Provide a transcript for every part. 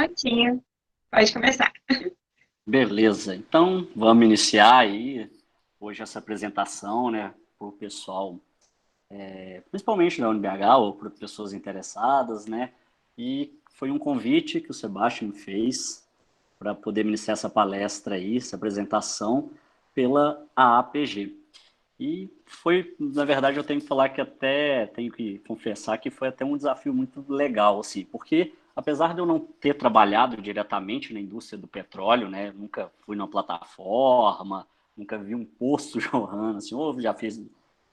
prontinho. Pode começar. Beleza, então vamos iniciar aí hoje essa apresentação, né, para o pessoal, principalmente da UniBH ou para pessoas interessadas, né, e foi um convite que o Sebastião fez para poder ministrar essa palestra aí, essa apresentação pela AAPG. E foi, na verdade, eu tenho que falar que até, tenho que confessar que foi até um desafio muito legal, assim, porque apesar de eu não ter trabalhado diretamente na indústria do petróleo, né, nunca fui numa plataforma, nunca vi um posto jorrando, assim, ou já fiz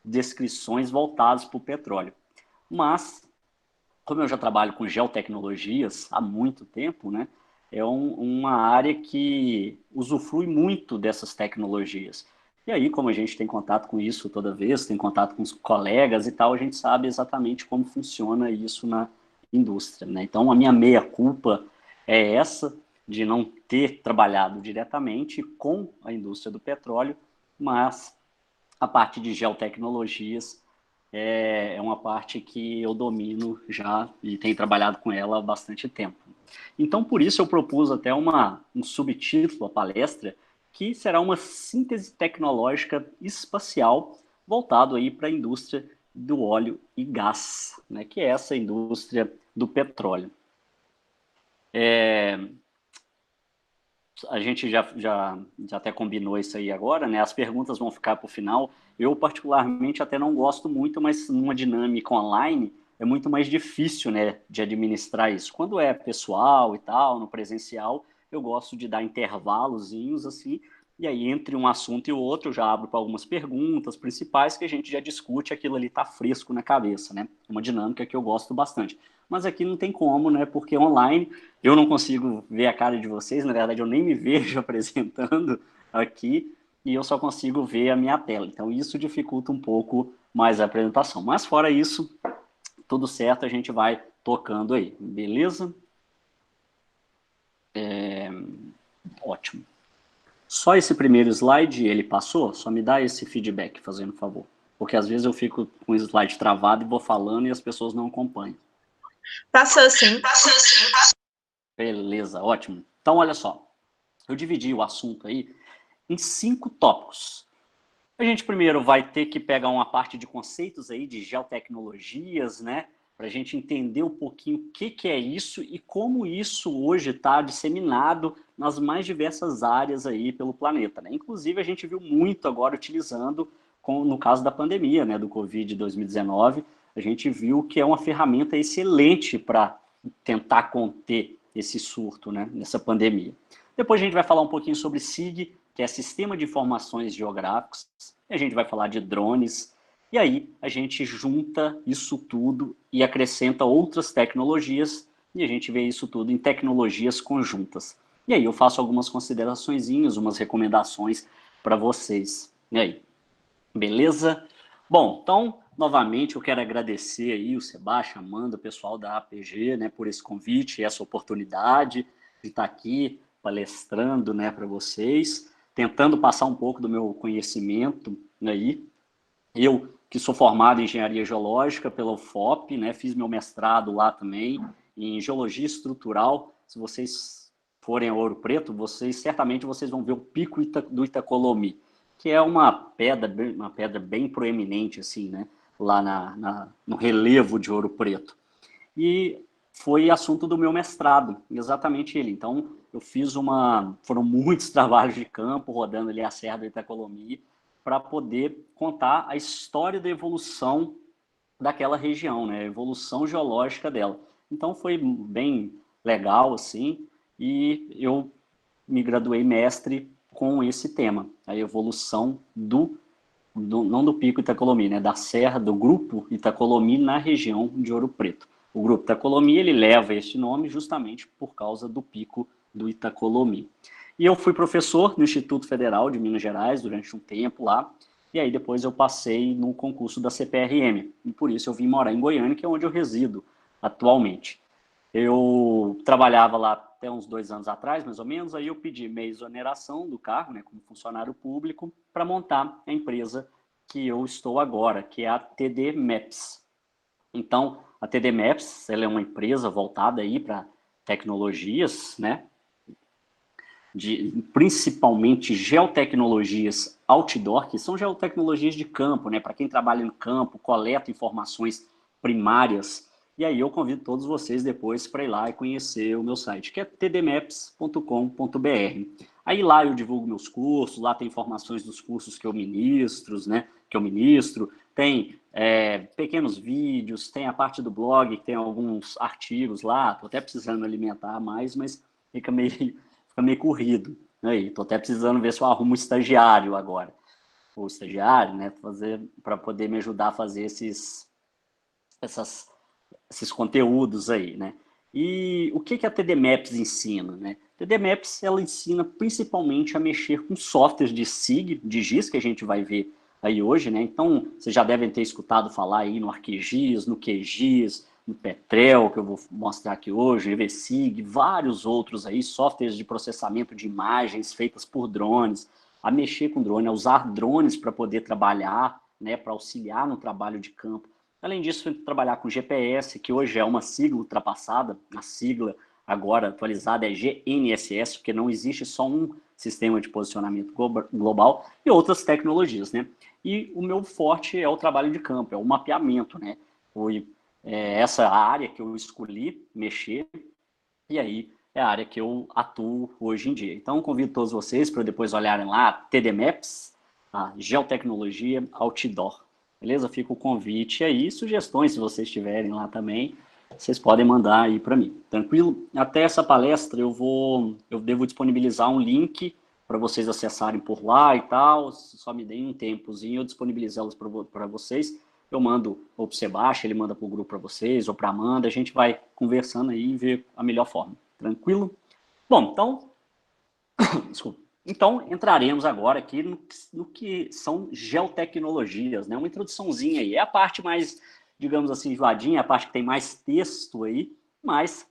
descrições voltadas para o petróleo. Mas, como eu já trabalho com geotecnologias há muito tempo, né, é uma área que usufrui muito dessas tecnologias. E aí, como a gente tem contato com isso toda vez, tem contato com os colegas e tal, a gente sabe exatamente como funciona isso na indústria, né? Então, a minha meia-culpa é essa, de não ter trabalhado diretamente com a indústria do petróleo, mas a parte de geotecnologias é uma parte que eu domino já e tenho trabalhado com ela há bastante tempo. Então, por isso, eu propus até um subtítulo à palestra, que será uma síntese tecnológica espacial voltado aí para a indústria do óleo e gás, né, que é essa indústria do petróleo. A gente já até combinou isso aí agora, né? As perguntas vão ficar para o final. Eu, particularmente, até não gosto muito, mas numa dinâmica online é muito mais difícil, né, de administrar isso. Quando é pessoal e tal, no presencial, eu gosto de dar intervalozinhos assim, e aí entre um assunto e o outro eu já abro para algumas perguntas principais que a gente já discute, aquilo ali está fresco na cabeça, né? É uma dinâmica que eu gosto bastante. Mas aqui não tem como, né? Porque online eu não consigo ver a cara de vocês, na verdade eu nem me vejo apresentando aqui e eu só consigo ver a minha tela. Então isso dificulta um pouco mais a apresentação. Mas fora isso, tudo certo, a gente vai tocando aí, beleza? Ótimo. Só esse primeiro slide ele passou? Só me dá esse feedback, fazendo favor. Porque às vezes eu fico com o slide travado e vou falando e as pessoas não acompanham. Passou sim. Beleza, ótimo. Então, olha só. Eu dividi o assunto aí em 5 tópicos. A gente primeiro vai ter que pegar uma parte de conceitos aí de geotecnologias, né? Para a gente entender um pouquinho o que é isso e como isso hoje está disseminado nas mais diversas áreas aí pelo planeta, né? Inclusive a gente viu muito agora utilizando, no caso da pandemia, né, do Covid-2019, a gente viu que é uma ferramenta excelente para tentar conter esse surto, né, nessa pandemia. Depois a gente vai falar um pouquinho sobre SIG, que é Sistema de Informações Geográficos, e a gente vai falar de drones, e aí a gente junta isso tudo e acrescenta outras tecnologias, e a gente vê isso tudo em tecnologias conjuntas. E aí eu faço algumas consideraçõezinhas, umas recomendações para vocês. E aí, beleza? Bom, então, novamente, eu quero agradecer aí o Sebastião, a Amanda, o pessoal da APG, né, por esse convite, essa oportunidade de estar aqui palestrando, né, para vocês, tentando passar um pouco do meu conhecimento aí. Eu, que sou formado em Engenharia Geológica pela UFOP, né, fiz meu mestrado lá também, em Geologia Estrutural. Se vocês forem a Ouro Preto, certamente vocês vão ver o Pico do Itacolomi, que é uma pedra bem proeminente, assim, né, lá no relevo de Ouro Preto. E foi assunto do meu mestrado, exatamente ele. Então, foram muitos trabalhos de campo, rodando ali a Serra do Itacolomi, para poder contar a história da evolução daquela região, né? A evolução geológica dela. Então foi bem legal, assim, e eu me graduei mestre com esse tema, a evolução não do Pico Itacolomi, né? Da Serra, do Grupo Itacolomi na região de Ouro Preto. O Grupo Itacolomi, ele leva este nome justamente por causa do Pico do Itacolomi. E eu fui professor no Instituto Federal de Minas Gerais durante um tempo lá, e aí depois eu passei no concurso da CPRM, e por isso eu vim morar em Goiânia, que é onde eu resido atualmente. Eu trabalhava lá até uns 2 anos atrás, mais ou menos, aí eu pedi meia exoneração do cargo, né, como funcionário público, para montar a empresa que eu estou agora, que é a TD Maps. Então, a TD Maps, ela é uma empresa voltada aí para tecnologias, né? Principalmente geotecnologias outdoor, que são geotecnologias de campo, né? Para quem trabalha no campo, coleta informações primárias. E aí eu convido todos vocês depois para ir lá e conhecer o meu site, que é tdmaps.com.br. Aí lá eu divulgo meus cursos, lá tem informações dos cursos que eu ministro, né? Tem pequenos vídeos, tem a parte do blog, tem alguns artigos lá. Estou até precisando alimentar mais, mas fica meio corrido. Aí, estou até precisando ver se eu arrumo um estagiário agora. O estagiário, né? Para poder me ajudar a fazer esses conteúdos aí, né? E o que a TD Maps ensina, né? A TD Maps, ela ensina principalmente a mexer com softwares de SIG, de GIS, que a gente vai ver aí hoje, né? Então, vocês já devem ter escutado falar aí no ArcGIS, no QGIS, no Petrel, que eu vou mostrar aqui hoje, no EVSIG, vários outros aí, softwares de processamento de imagens feitas por drones, a mexer com drone, a usar drones para poder trabalhar, né, para auxiliar no trabalho de campo. Além disso, trabalhar com GPS, que hoje é uma sigla ultrapassada, a sigla agora atualizada é GNSS, porque não existe só um sistema de posicionamento global, e outras tecnologias, né? E o meu forte é o trabalho de campo, é o mapeamento, né? Foi essa área que eu escolhi mexer, e aí é a área que eu atuo hoje em dia. Então, convido todos vocês para depois olharem lá, TD Maps, a Geotecnologia Outdoor. Beleza? Fica o convite aí, sugestões, se vocês tiverem lá também, vocês podem mandar aí para mim. Tranquilo? Até essa palestra eu devo disponibilizar um link para vocês acessarem por lá e tal. Só me deem um tempozinho, eu disponibilizá-los para vocês. Eu mando ou para o Sebastião, ele manda para o grupo para vocês, ou para a Amanda, a gente vai conversando aí e ver a melhor forma. Tranquilo? Bom, então, desculpa. Então, entraremos agora aqui no que são geotecnologias, né? Uma introduçãozinha aí. É a parte mais, digamos assim, enjoadinha, a parte que tem mais texto aí, mas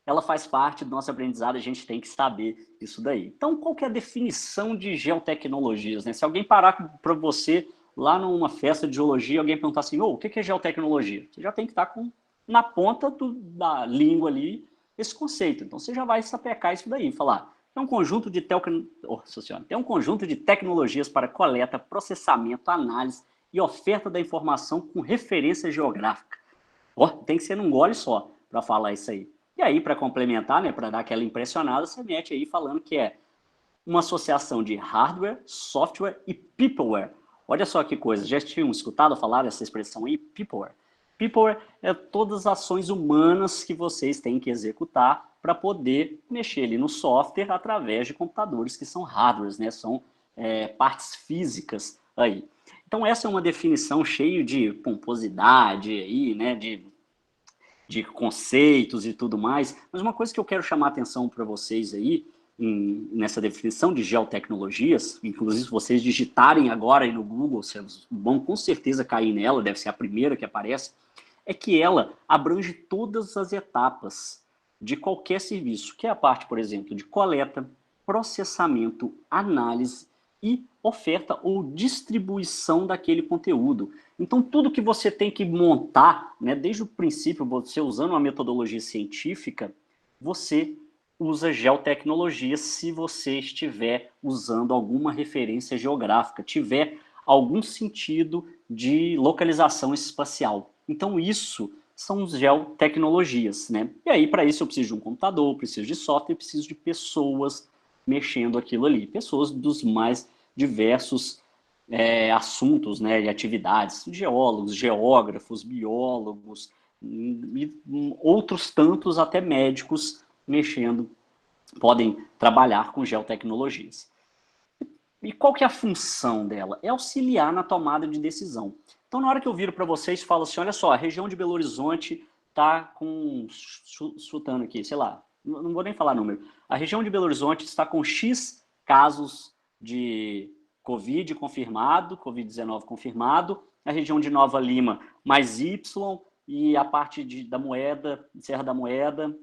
ela faz parte do nosso aprendizado, a gente tem que saber isso daí. Então, qual que é a definição de geotecnologias, né? Se alguém parar para você lá numa festa de geologia, alguém perguntar assim, o que é geotecnologia? Você já tem que estar na ponta da língua ali esse conceito. Então, você já vai sapecar isso daí, falar, é um conjunto de tecnologias para coleta, processamento, análise e oferta da informação com referência geográfica. Tem que ser num gole só para falar isso aí. E aí, para complementar, né, para dar aquela impressionada, você mete aí falando que é uma associação de hardware, software e peopleware. Olha só que coisa, já tinham escutado falar dessa expressão aí, peopleware? Peopleware é todas as ações humanas que vocês têm que executar para poder mexer ali no software através de computadores que são hardwares, né? São partes físicas aí. Então essa é uma definição cheia de pomposidade aí, né? De conceitos e tudo mais. Mas uma coisa que eu quero chamar a atenção para vocês aí, nessa definição de geotecnologias, inclusive se vocês digitarem agora aí no Google, vocês vão com certeza cair nela, deve ser a primeira que aparece, é que ela abrange todas as etapas de qualquer serviço, que é a parte, por exemplo, de coleta, processamento, análise e oferta ou distribuição daquele conteúdo. Então, tudo que você tem que montar, né, desde o princípio, você usando uma metodologia científica, você usa geotecnologia se você estiver usando alguma referência geográfica, tiver algum sentido de localização espacial. Então, isso são geotecnologias, né? E aí, para isso, eu preciso de um computador, preciso de software, preciso de pessoas mexendo aquilo ali. Pessoas dos mais diversos assuntos, né, e atividades. Geólogos, geógrafos, biólogos, e outros tantos, até médicos, mexendo, podem trabalhar com geotecnologias. E qual que é a função dela? É auxiliar na tomada de decisão. Então, na hora que eu viro para vocês, falo assim, olha só, a região de Belo Horizonte está com, chutando aqui, sei lá, não vou nem falar número, a região de Belo Horizonte está com X casos de Covid confirmado, Covid-19 confirmado, a região de Nova Lima mais Y, e a parte da Moeda, Serra da Moeda,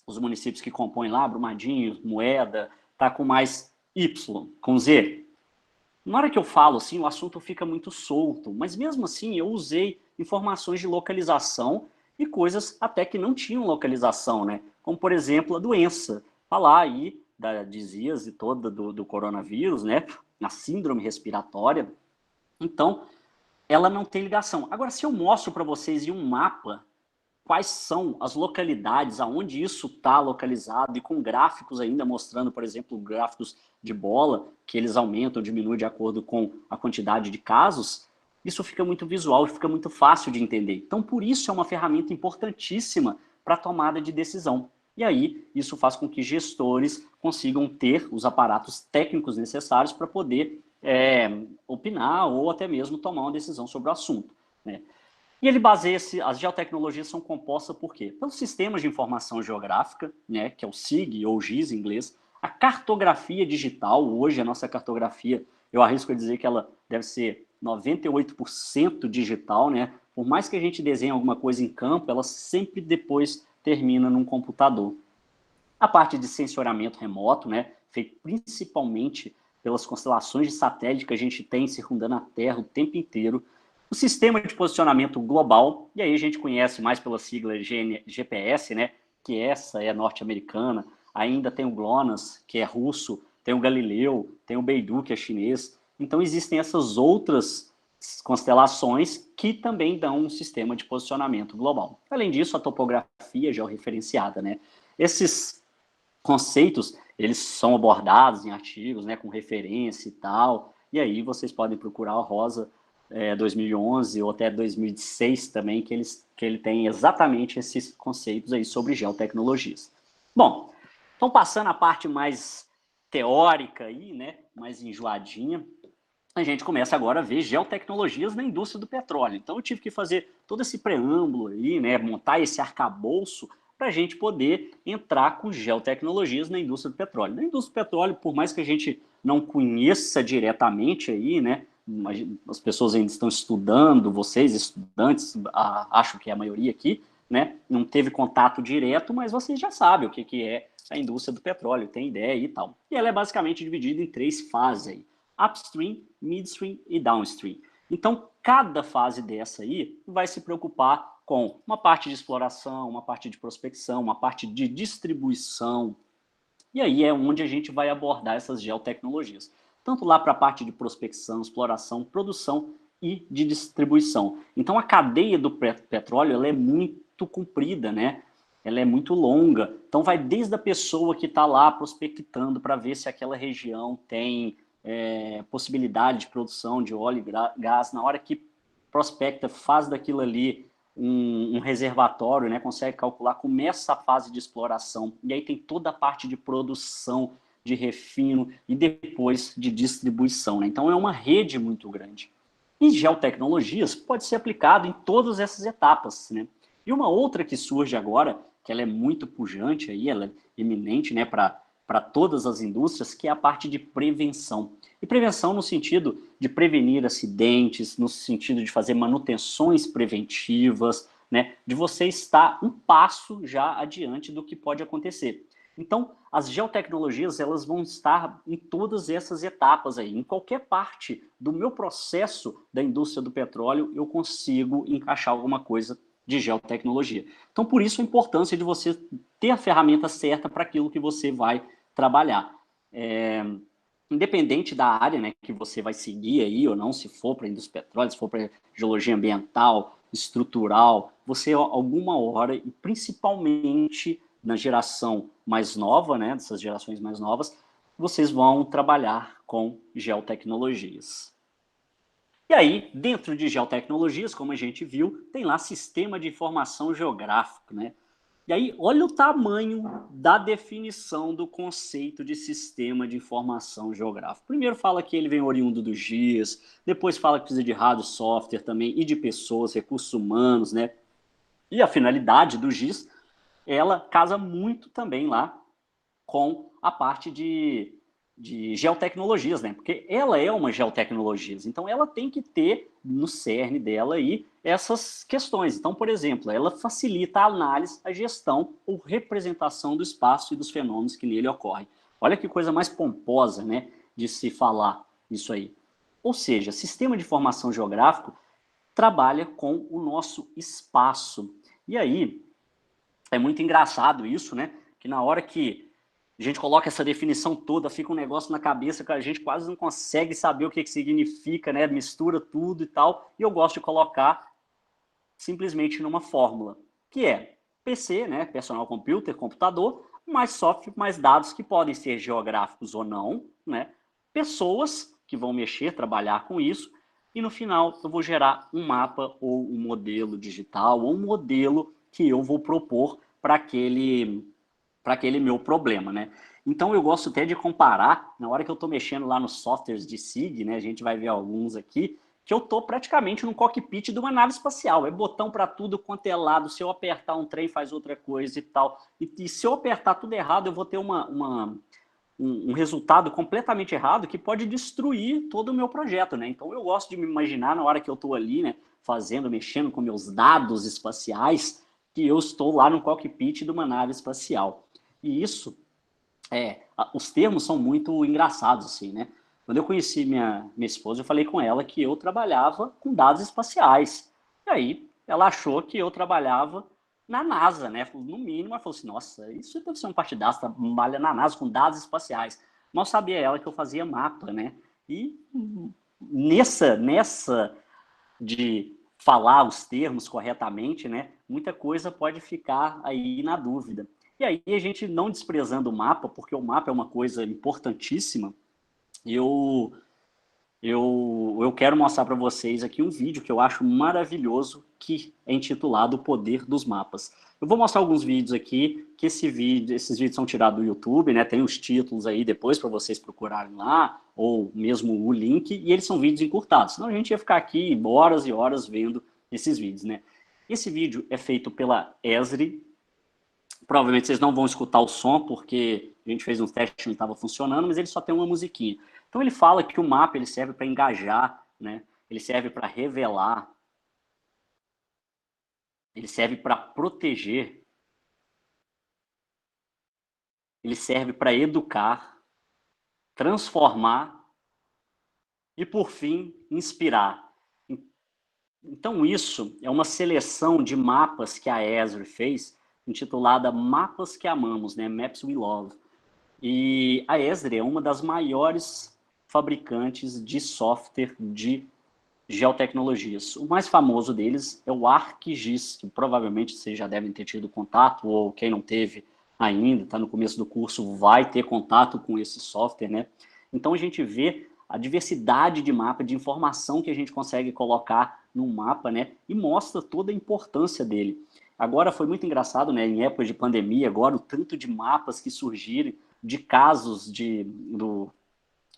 os municípios que compõem lá, Brumadinho, Moeda, está com mais Y, com Z. Na hora que eu falo assim, o assunto fica muito solto, mas mesmo assim eu usei informações de localização e coisas até que não tinham localização, né? como, por exemplo, a doença. Falar aí da disease toda do coronavírus, né? A síndrome respiratória. Então, ela não tem ligação. Agora, se eu mostro para vocês em um mapa quais são as localidades, aonde isso está localizado, e com gráficos ainda mostrando, por exemplo, gráficos de bola, que eles aumentam, diminuem de acordo com a quantidade de casos, isso fica muito visual e fica muito fácil de entender. Então, por isso é uma ferramenta importantíssima para a tomada de decisão. E aí, isso faz com que gestores consigam ter os aparatos técnicos necessários para poder opinar ou até mesmo tomar uma decisão sobre o assunto, né? E ele baseia-se, as geotecnologias são compostas por quê? Pelos sistemas de informação geográfica, né, que é o SIG ou GIS em inglês, a cartografia digital, hoje a nossa cartografia, eu arrisco a dizer que ela deve ser 98% digital, né? Por mais que a gente desenhe alguma coisa em campo, ela sempre depois termina num computador. A parte de sensoramento remoto, né, feito principalmente pelas constelações de satélite que a gente tem circundando a Terra o tempo inteiro. O sistema de posicionamento global, e aí a gente conhece mais pela sigla GPS, né, que essa é norte-americana, ainda tem o GLONASS, que é russo, tem o Galileu, tem o Beidou, que é chinês. Então existem essas outras constelações que também dão um sistema de posicionamento global. Além disso, a topografia georreferenciada, né? Esses conceitos, eles são abordados em artigos, né, com referência e tal, e aí vocês podem procurar a Rosa 2011 ou até 2006 também, que ele tem exatamente esses conceitos aí sobre geotecnologias. Bom, então passando a parte mais teórica aí, né, mais enjoadinha, a gente começa agora a ver geotecnologias na indústria do petróleo. Então eu tive que fazer todo esse preâmbulo aí, né, montar esse arcabouço para a gente poder entrar com geotecnologias na indústria do petróleo. Na indústria do petróleo, por mais que a gente não conheça diretamente aí, né, as pessoas ainda estão estudando, vocês estudantes, acho que é a maioria aqui, né, não teve contato direto, mas vocês já sabem o que é a indústria do petróleo, tem ideia e tal. E ela é basicamente dividida em 3 fases aí: upstream, midstream e downstream. Então, cada fase dessa aí vai se preocupar com uma parte de exploração, uma parte de prospecção, uma parte de distribuição. E aí é onde a gente vai abordar essas geotecnologias. Tanto lá para a parte de prospecção, exploração, produção e de distribuição. Então, a cadeia do petróleo ela é muito comprida, né? Ela é muito longa. Então, vai desde a pessoa que está lá prospectando para ver se aquela região tem possibilidade de produção de óleo e gás. Na hora que prospecta, faz daquilo ali um reservatório, né, consegue calcular, começa a fase de exploração, e aí tem toda a parte de produção, de refino e depois de distribuição, né? Então é uma rede muito grande. E geotecnologias pode ser aplicado em todas essas etapas, né? E uma outra que surge agora, que ela é muito pujante aí, ela é eminente, né, para todas as indústrias, que é a parte de prevenção. E prevenção no sentido de prevenir acidentes, no sentido de fazer manutenções preventivas, né, de você estar um passo já adiante do que pode acontecer. Então, as geotecnologias elas vão estar em todas essas etapas aí. Em qualquer parte do meu processo da indústria do petróleo, eu consigo encaixar alguma coisa de geotecnologia. Então, por isso a importância de você ter a ferramenta certa para aquilo que você vai trabalhar. Independente da área, né, que você vai seguir aí ou não, se for para a indústria do petróleo, se for para geologia ambiental, estrutural, você alguma hora, e principalmente na geração mais nova, né, dessas gerações mais novas, vocês vão trabalhar com geotecnologias. E aí, dentro de geotecnologias, como a gente viu, tem lá sistema de informação geográfico, né? E aí, olha o tamanho da definição do conceito de sistema de informação geográfico. Primeiro fala que ele vem oriundo do GIS, depois fala que precisa de hardware, software também, e de pessoas, recursos humanos, né? E a finalidade do GIS, ela casa muito também lá com a parte de geotecnologias, né? Porque ela é uma geotecnologia, então ela tem que ter no cerne dela aí essas questões. Então, por exemplo, ela facilita a análise, a gestão ou representação do espaço e dos fenômenos que nele ocorrem. Olha que coisa mais pomposa, né, de se falar isso aí. Ou seja, sistema de informação geográfico trabalha com o nosso espaço. E aí, é muito engraçado isso, né? Que na hora que a gente coloca essa definição toda, fica um negócio na cabeça que a gente quase não consegue saber o que significa, né? Mistura tudo e tal. E eu gosto de colocar simplesmente numa fórmula, que é PC, né? Personal Computer, computador, mais software, mais dados que podem ser geográficos ou não, né? Pessoas que vão mexer, trabalhar com isso, e no final eu vou gerar um mapa ou um modelo digital ou um modelo que eu vou propor para aquele meu problema, né? Então eu gosto até de comparar, na hora que eu estou mexendo lá nos softwares de SIG, né? A gente vai ver alguns aqui, que eu estou praticamente no cockpit de uma nave espacial. É botão para tudo quanto é lado. Se eu apertar um trem, faz outra coisa e tal. E se eu apertar tudo errado, eu vou ter um resultado completamente errado que pode destruir todo o meu projeto, né? Então eu gosto de me imaginar na hora que eu estou ali, né? Fazendo, mexendo com meus dados espaciais, que eu estou lá no cockpit de uma nave espacial. E isso, os termos são muito engraçados, assim, né? Quando eu conheci minha esposa, eu falei com ela que eu trabalhava com dados espaciais. E aí, ela achou que eu trabalhava na NASA, né? No mínimo, ela falou assim, nossa, isso deve ser um partidaço, trabalha na NASA com dados espaciais. Mal sabia ela que eu fazia mapa, né? E nessa de falar os termos corretamente, né? Muita coisa pode ficar aí na dúvida. E aí a gente não desprezando o mapa, porque o mapa é uma coisa importantíssima, eu eu quero mostrar para vocês aqui um vídeo que eu acho maravilhoso, que é intitulado O Poder dos Mapas. Eu vou mostrar alguns vídeos aqui, que esses vídeos são tirados do YouTube, né? Tem os títulos aí depois para vocês procurarem lá, ou mesmo o link, e eles são vídeos encurtados. Senão a gente ia ficar aqui horas e horas vendo esses vídeos, né? Esse vídeo é feito pela Esri. Provavelmente vocês não vão escutar o som, porque a gente fez um teste e não estava funcionando, mas ele só tem uma musiquinha. Então ele fala que o mapa ele serve para engajar, né? Ele serve para revelar, ele serve para proteger, ele serve para educar, transformar e, por fim, inspirar. Então isso é uma seleção de mapas que a Esri fez, intitulada Mapas que Amamos, né? Maps We Love. E a Esri é uma das maiores fabricantes de software de geotecnologias. O mais famoso deles é o ArcGIS, que provavelmente vocês já devem ter tido contato, ou quem não teve ainda, está no começo do curso, vai ter contato com esse software, né? Então a gente vê a diversidade de mapa, de informação que a gente consegue colocar num mapa, né? E mostra toda a importância dele. Agora foi muito engraçado, né? Em época de pandemia, agora o tanto de mapas que surgiram de casos do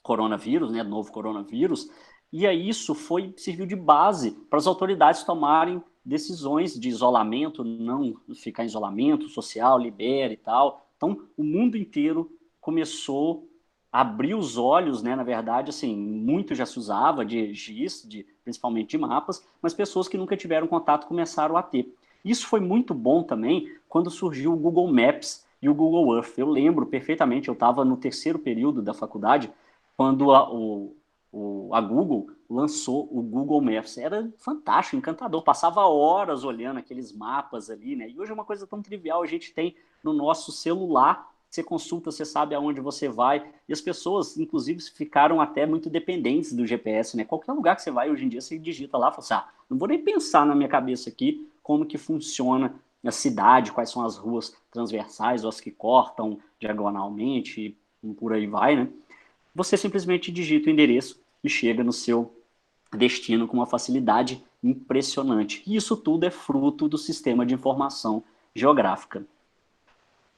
coronavírus, né, do novo coronavírus, e aí isso serviu de base para as autoridades tomarem decisões de isolamento, não ficar em isolamento social, libera e tal. Então, o mundo inteiro começou a abrir os olhos, né, na verdade, assim, muito já se usava de GIS, principalmente de mapas, mas pessoas que nunca tiveram contato começaram a ter. Isso foi muito bom também quando surgiu o Google Maps e o Google Earth. Eu lembro perfeitamente, eu estava no terceiro período da faculdade, quando a Google lançou o Google Maps. Era fantástico, encantador. Passava horas olhando aqueles mapas ali, né? E hoje é uma coisa tão trivial, a gente tem no nosso celular, você consulta, você sabe aonde você vai. E as pessoas, inclusive, ficaram até muito dependentes do GPS, né? Qualquer lugar que você vai hoje em dia, você digita lá e fala assim, não vou nem pensar na minha cabeça aqui como que funciona a cidade, quais são as ruas transversais, ou as que cortam diagonalmente, e por aí vai, né? Você simplesmente digita o endereço e chega no seu destino com uma facilidade impressionante. E isso tudo é fruto do sistema de informação geográfica.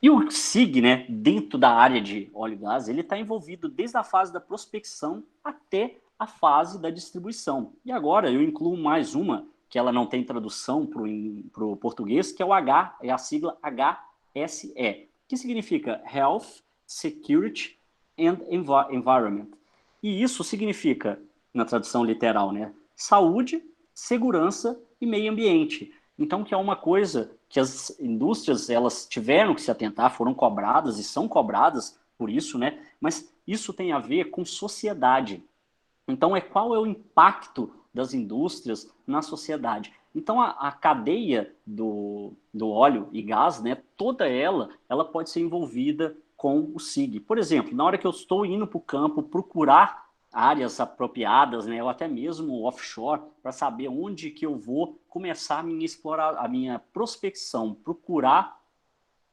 E o SIG, né, dentro da área de óleo e gás, ele está envolvido desde a fase da prospecção até a fase da distribuição. E agora eu incluo mais uma, que ela não tem tradução para o português, que é o H, é a sigla HSE, que significa Health, Security and Environment. E isso significa, na tradução literal, né, saúde, segurança e meio ambiente. Então, que é uma coisa que as indústrias elas tiveram que se atentar, foram cobradas e são cobradas por isso, né? Mas isso tem a ver com sociedade. Então, qual é o impacto das indústrias na sociedade? Então, a cadeia do óleo e gás, né, toda ela pode ser envolvida com o SIG. Por exemplo, na hora que eu estou indo para o campo procurar áreas apropriadas, né, ou até mesmo offshore, para saber onde que eu vou começar a minha prospecção, procurar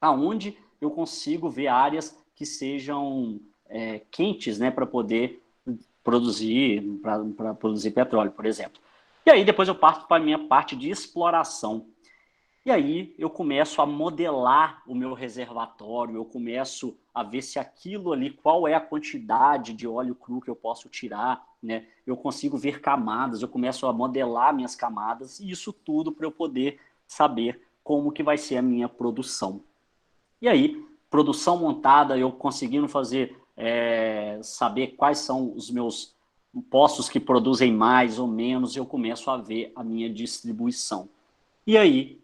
aonde eu consigo ver áreas que sejam quentes, né, para poder produzir petróleo, por exemplo. E aí depois eu parto para a minha parte de exploração. E aí eu começo a modelar o meu reservatório, eu começo a ver se aquilo ali, qual é a quantidade de óleo cru que eu posso tirar, né? Eu consigo ver camadas, eu começo a modelar minhas camadas, e isso tudo para eu poder saber como que vai ser a minha produção. E aí, produção montada, eu conseguindo saber quais são os meus poços que produzem mais ou menos, eu começo a ver a minha distribuição. E aí,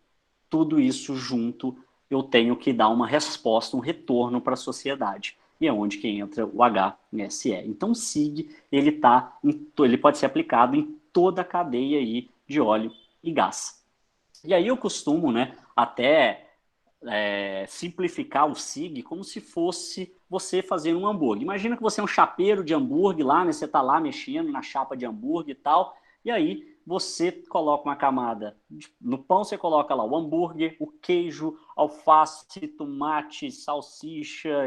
tudo isso junto, eu tenho que dar uma resposta, um retorno para a sociedade. E é onde que entra o HSE. Então, o SIG, ele pode ser aplicado em toda a cadeia aí de óleo e gás. E aí eu costumo, né, até simplificar o SIG como se fosse você fazer um hambúrguer. Imagina que você é um chapeiro de hambúrguer lá, né? Você está lá mexendo na chapa de hambúrguer e tal, e aí você coloca uma camada. No pão você coloca lá o hambúrguer, o queijo, alface, tomate, salsicha,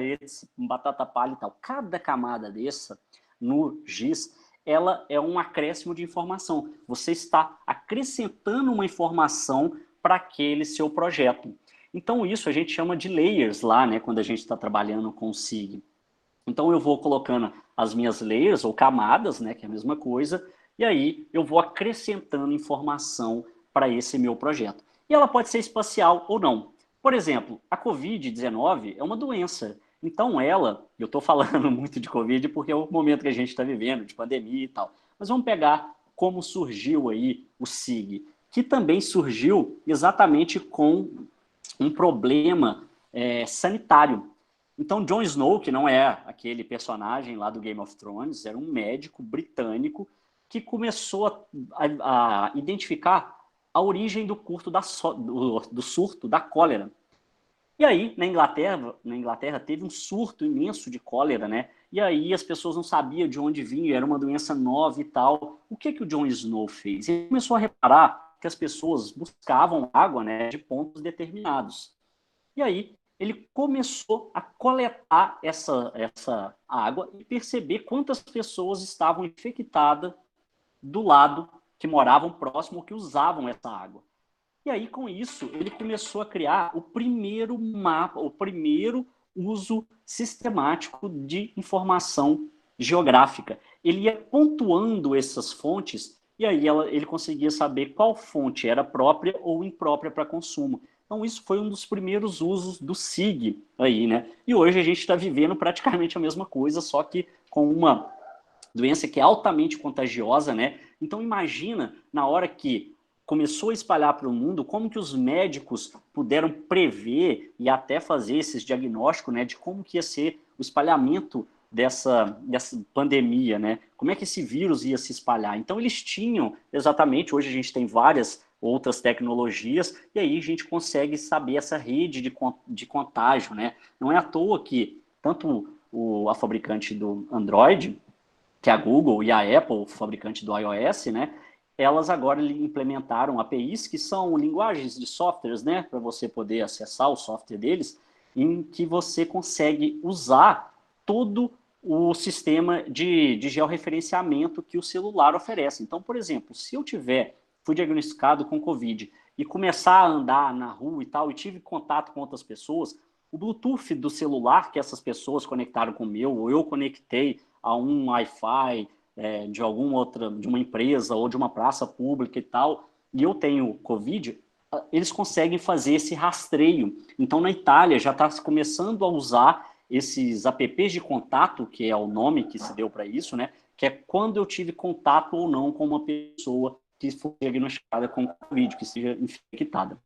batata palha e tal. Cada camada dessa, no giz, ela é um acréscimo de informação. Você está acrescentando uma informação para aquele seu projeto. Então, isso a gente chama de layers lá, né, quando a gente está trabalhando com o SIG. Então, eu vou colocando as minhas layers, ou camadas, né, que é a mesma coisa, e aí eu vou acrescentando informação para esse meu projeto. E ela pode ser espacial ou não. Por exemplo, a Covid-19 é uma doença. Então, eu estou falando muito de Covid porque é o momento que a gente está vivendo, de pandemia e tal. Mas vamos pegar como surgiu aí o SIG, que também surgiu exatamente com um problema sanitário. Então, Jon Snow, que não é aquele personagem lá do Game of Thrones, era um médico britânico que começou a identificar a origem do surto da cólera. E aí, na Inglaterra teve um surto imenso de cólera, né? E aí as pessoas não sabiam de onde vinha, era uma doença nova e tal. O que o Jon Snow fez? Ele começou a reparar que as pessoas buscavam água, né, de pontos determinados. E aí ele começou a coletar essa água e perceber quantas pessoas estavam infectadas do lado, que moravam próximo ou que usavam essa água. E aí, com isso, ele começou a criar o primeiro mapa, o primeiro uso sistemático de informação geográfica. Ele ia pontuando essas fontes e aí ele conseguia saber qual fonte era própria ou imprópria para consumo. Então, isso foi um dos primeiros usos do SIG aí, né? E hoje a gente está vivendo praticamente a mesma coisa, só que com uma doença que é altamente contagiosa, né? Então, imagina na hora que começou a espalhar para o mundo, como que os médicos puderam prever e até fazer esses diagnósticos, né, de como que ia ser o espalhamento dessa pandemia, né? Como é que esse vírus ia se espalhar? Então, eles tinham exatamente, hoje a gente tem várias outras tecnologias, e aí a gente consegue saber essa rede de contágio, né? Não é à toa que tanto a fabricante do Android, que é a Google, e a Apple, fabricante do iOS, né? Elas agora implementaram APIs, que são linguagens de softwares, né, para você poder acessar o software deles, em que você consegue usar todo o sistema de georreferenciamento que o celular oferece. Então, por exemplo, se eu fui diagnosticado com Covid e começar a andar na rua e tal, e tive contato com outras pessoas, o Bluetooth do celular que essas pessoas conectaram com o meu, ou eu conectei a um Wi-Fi, de alguma outra, de uma empresa ou de uma praça pública e tal, e eu tenho Covid, eles conseguem fazer esse rastreio. Então, na Itália, já está começando a usar esses apps de contato, que é o nome que se deu para isso, né? Que é quando eu tive contato ou não com uma pessoa que foi diagnosticada com Covid, que seja infectada.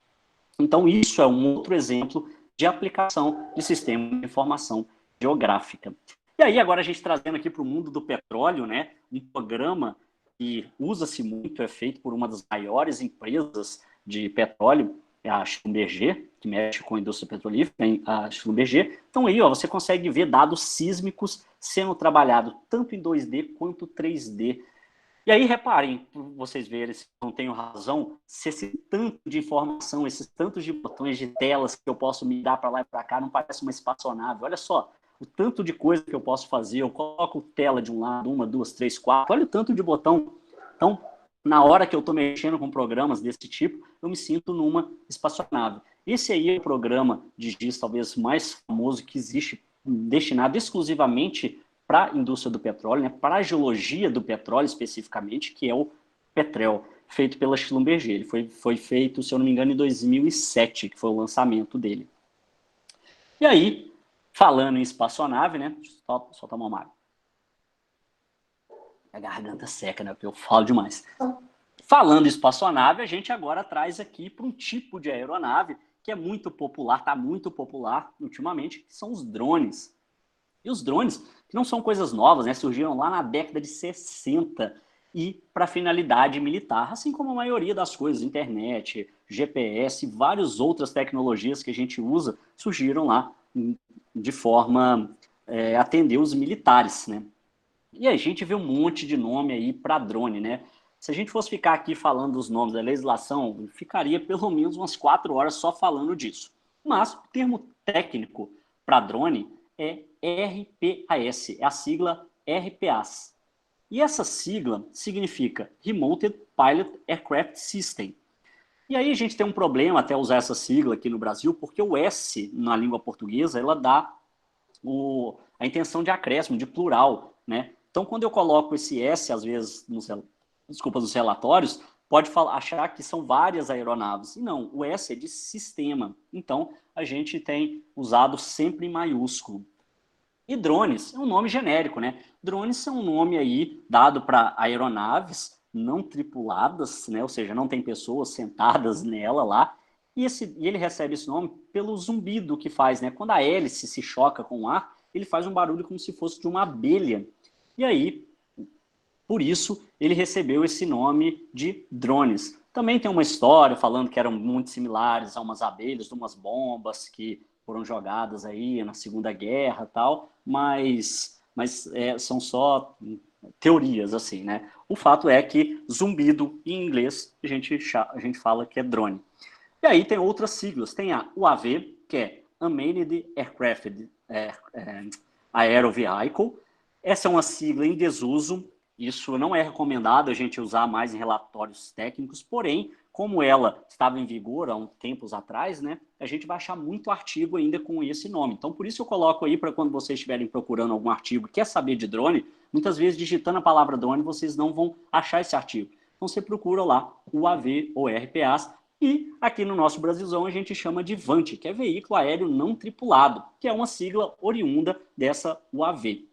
Então, isso é um outro exemplo de aplicação de sistema de informação geográfica. E aí, agora a gente trazendo aqui para o mundo do petróleo, né, um programa que usa-se muito, é feito por uma das maiores empresas de petróleo, é a Schlumberger, que mexe com a indústria petrolífera, a Schlumberger. Então aí, ó, você consegue ver dados sísmicos sendo trabalhados tanto em 2D quanto 3D. E aí, reparem, vocês verem se não tenho razão, se esse tanto de informação, esses tantos de botões de telas que eu posso mirar para lá e para cá, não parece uma espaçonave. Olha só, o tanto de coisa que eu posso fazer. Eu coloco tela de um lado, uma, duas, três, quatro. Olha o tanto de botão. Então, na hora que eu estou mexendo com programas desse tipo, eu me sinto numa espaçonave. Esse aí é o programa de GIS talvez mais famoso que existe, destinado exclusivamente para a indústria do petróleo, né, para a geologia do petróleo especificamente, que é o Petrel, feito pela Schlumberger. Ele foi feito, se eu não me engano, em 2007, que foi o lançamento dele. E aí, falando em espaçonave, né, só tomar uma água. A garganta seca, né, porque eu falo demais. Falando em espaçonave, a gente agora traz aqui para um tipo de aeronave que é muito popular, está muito popular ultimamente, que são os drones. E os drones, que não são coisas novas, né? Surgiram lá na década de 60 e para finalidade militar, assim como a maioria das coisas, internet, GPS, várias outras tecnologias que a gente usa, surgiram lá de forma a atender os militares, né? E a gente vê um monte de nome aí para drone, né? Se a gente fosse ficar aqui falando os nomes da legislação, ficaria pelo menos umas 4 horas só falando disso. Mas o termo técnico para drone é RPAS, é a sigla RPAS. E essa sigla significa Remote Pilot Aircraft System. E aí a gente tem um problema até usar essa sigla aqui no Brasil, porque o S na língua portuguesa, ela dá a intenção de acréscimo, de plural, né? Então, quando eu coloco esse S, às vezes, nos relatórios, pode achar que são várias aeronaves. E não, o S é de sistema. Então, a gente tem usado sempre em maiúsculo. E drones é um nome genérico, né? Drones é um nome aí dado para aeronaves não tripuladas, né? Ou seja, não tem pessoas sentadas nela lá. E ele recebe esse nome pelo zumbido que faz, né? Quando a hélice se choca com o ar, ele faz um barulho como se fosse de uma abelha. E aí, por isso, ele recebeu esse nome de drones. Também tem uma história falando que eram muito similares a umas abelhas, de umas bombas que foram jogadas aí na Segunda Guerra e tal, mas são só teorias, assim, né? O fato é que zumbido, em inglês, a gente fala que é drone. E aí tem outras siglas. Tem a UAV, que é Unmanned Aircraft Aero Vehicle. Essa é uma sigla em desuso. Isso não é recomendado a gente usar mais em relatórios técnicos, porém, como ela estava em vigor há uns tempos atrás, né, a gente vai achar muito artigo ainda com esse nome. Então, por isso eu coloco aí para quando vocês estiverem procurando algum artigo que quer saber de drone, muitas vezes digitando a palavra drone, vocês não vão achar esse artigo. Então, você procura lá UAV ou RPAs, e aqui no nosso Brasilzão a gente chama de VANT, que é Veículo Aéreo Não Tripulado, que é uma sigla oriunda dessa UAV.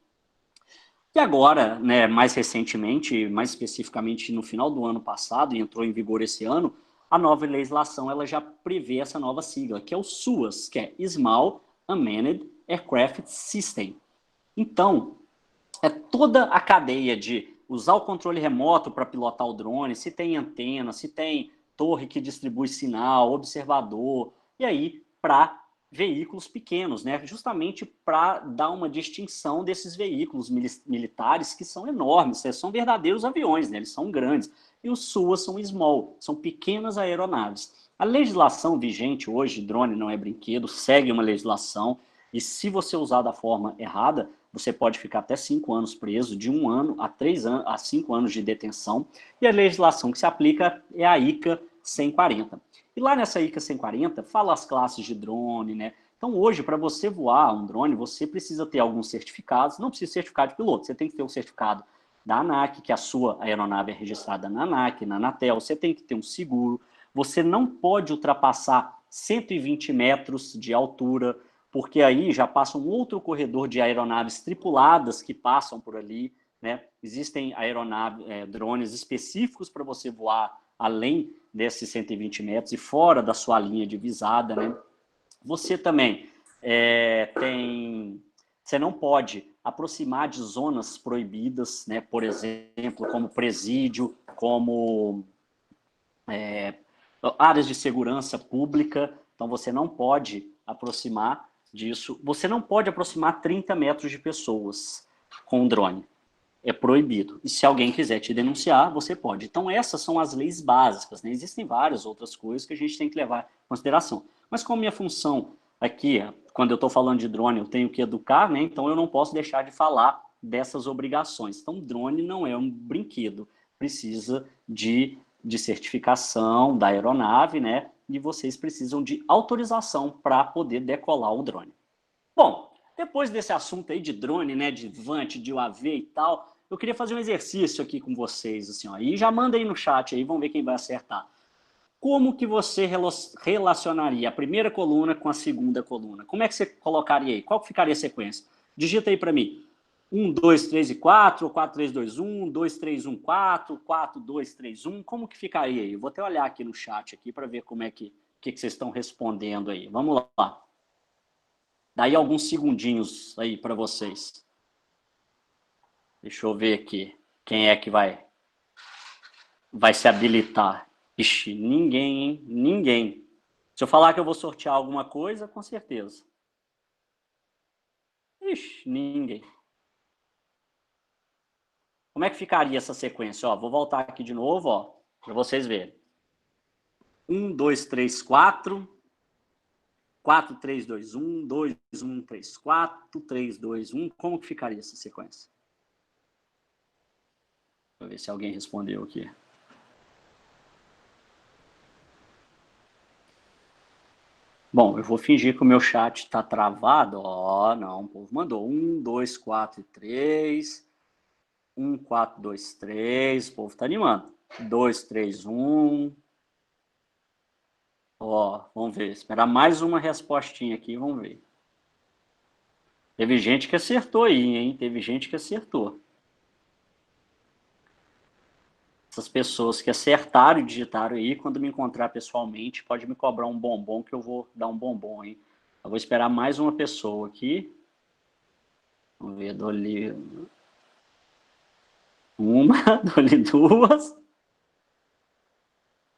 E agora, né, mais recentemente, mais especificamente no final do ano passado, e entrou em vigor esse ano, a nova legislação ela já prevê essa nova sigla, que é o SUAS, que é Small Unmanned Aircraft System. Então, é toda a cadeia de usar o controle remoto para pilotar o drone, se tem antena, se tem torre que distribui sinal, observador, e aí para veículos pequenos, né? Justamente para dar uma distinção desses veículos militares que são enormes, são verdadeiros aviões, né? Eles são grandes. E os SUAS são small, são pequenas aeronaves. A legislação vigente hoje, drone não é brinquedo, segue uma legislação, e se você usar da forma errada, você pode ficar até 5 anos preso, de 1 ano a 3 anos, a 5 anos de detenção, e a legislação que se aplica é a ICA 140. E lá nessa ICA 140, fala as classes de drone, né? Então hoje, para você voar um drone, você precisa ter alguns certificados, não precisa certificado de piloto, você tem que ter o certificado da ANAC, que a sua aeronave é registrada na ANAC, na Anatel, você tem que ter um seguro, você não pode ultrapassar 120 metros de altura, porque aí já passa um outro corredor de aeronaves tripuladas que passam por ali, né? Existem drones específicos para você voar além desses 120 metros e fora da sua linha de visada, né? Você também você não pode aproximar de zonas proibidas, né? Por exemplo, como presídio, como áreas de segurança pública. Então, você não pode aproximar disso. Você não pode aproximar 30 metros de pessoas com um drone. É proibido. E se alguém quiser te denunciar, você pode. Então, essas são as leis básicas, né? Existem várias outras coisas que a gente tem que levar em consideração. Mas como minha função aqui, quando eu estou falando de drone, eu tenho que educar, né? Então eu não posso deixar de falar dessas obrigações. Então, drone não é um brinquedo. Precisa de certificação da aeronave, né? E vocês precisam de autorização para poder decolar o drone. Bom, depois desse assunto aí de drone, né, de Vant, de UAV e tal, eu queria fazer um exercício aqui com vocês, assim, ó, e já manda aí no chat aí, vamos ver quem vai acertar. Como que você relacionaria a primeira coluna com a segunda coluna? Como é que você colocaria aí? Qual que ficaria a sequência? Digita aí para mim. 1, 2, 3 e 4, ou 4, 3, 2, 1, 2, 3, 1, 4, 4, 2, 3, 1. Como que ficaria aí? Eu vou até olhar aqui no chat aqui para ver como é que vocês estão respondendo aí. Vamos lá. Daí alguns segundinhos aí para vocês. Deixa eu ver aqui. Quem é que vai se habilitar? Ixi, ninguém, hein? Ninguém. Se eu falar que eu vou sortear alguma coisa, com certeza. Ixi, ninguém. Como é que ficaria essa sequência? Ó, vou voltar aqui de novo, ó, para vocês verem. 1, 2, 3, 4. 4, 3, 2, 1. 2, 1, 3, 4. 3, 2, 1. Como que ficaria essa sequência? Deixa eu ver se alguém respondeu aqui. Bom, eu vou fingir que o meu chat está travado. Ó, não, o povo mandou 1, 2, 4 e 3. 1, 4, 2, 3. O povo está animando. 2, 3, 1. Ó, vamos ver. Esperar mais uma respostinha aqui, vamos ver. Teve gente que acertou aí, hein? Teve gente que acertou. Essas pessoas que acertaram e digitaram aí, quando me encontrar pessoalmente, pode me cobrar um bombom, que eu vou dar um bombom, hein? Eu vou esperar mais uma pessoa aqui. Vamos ver, dou-lhe uma, dou-lhe duas,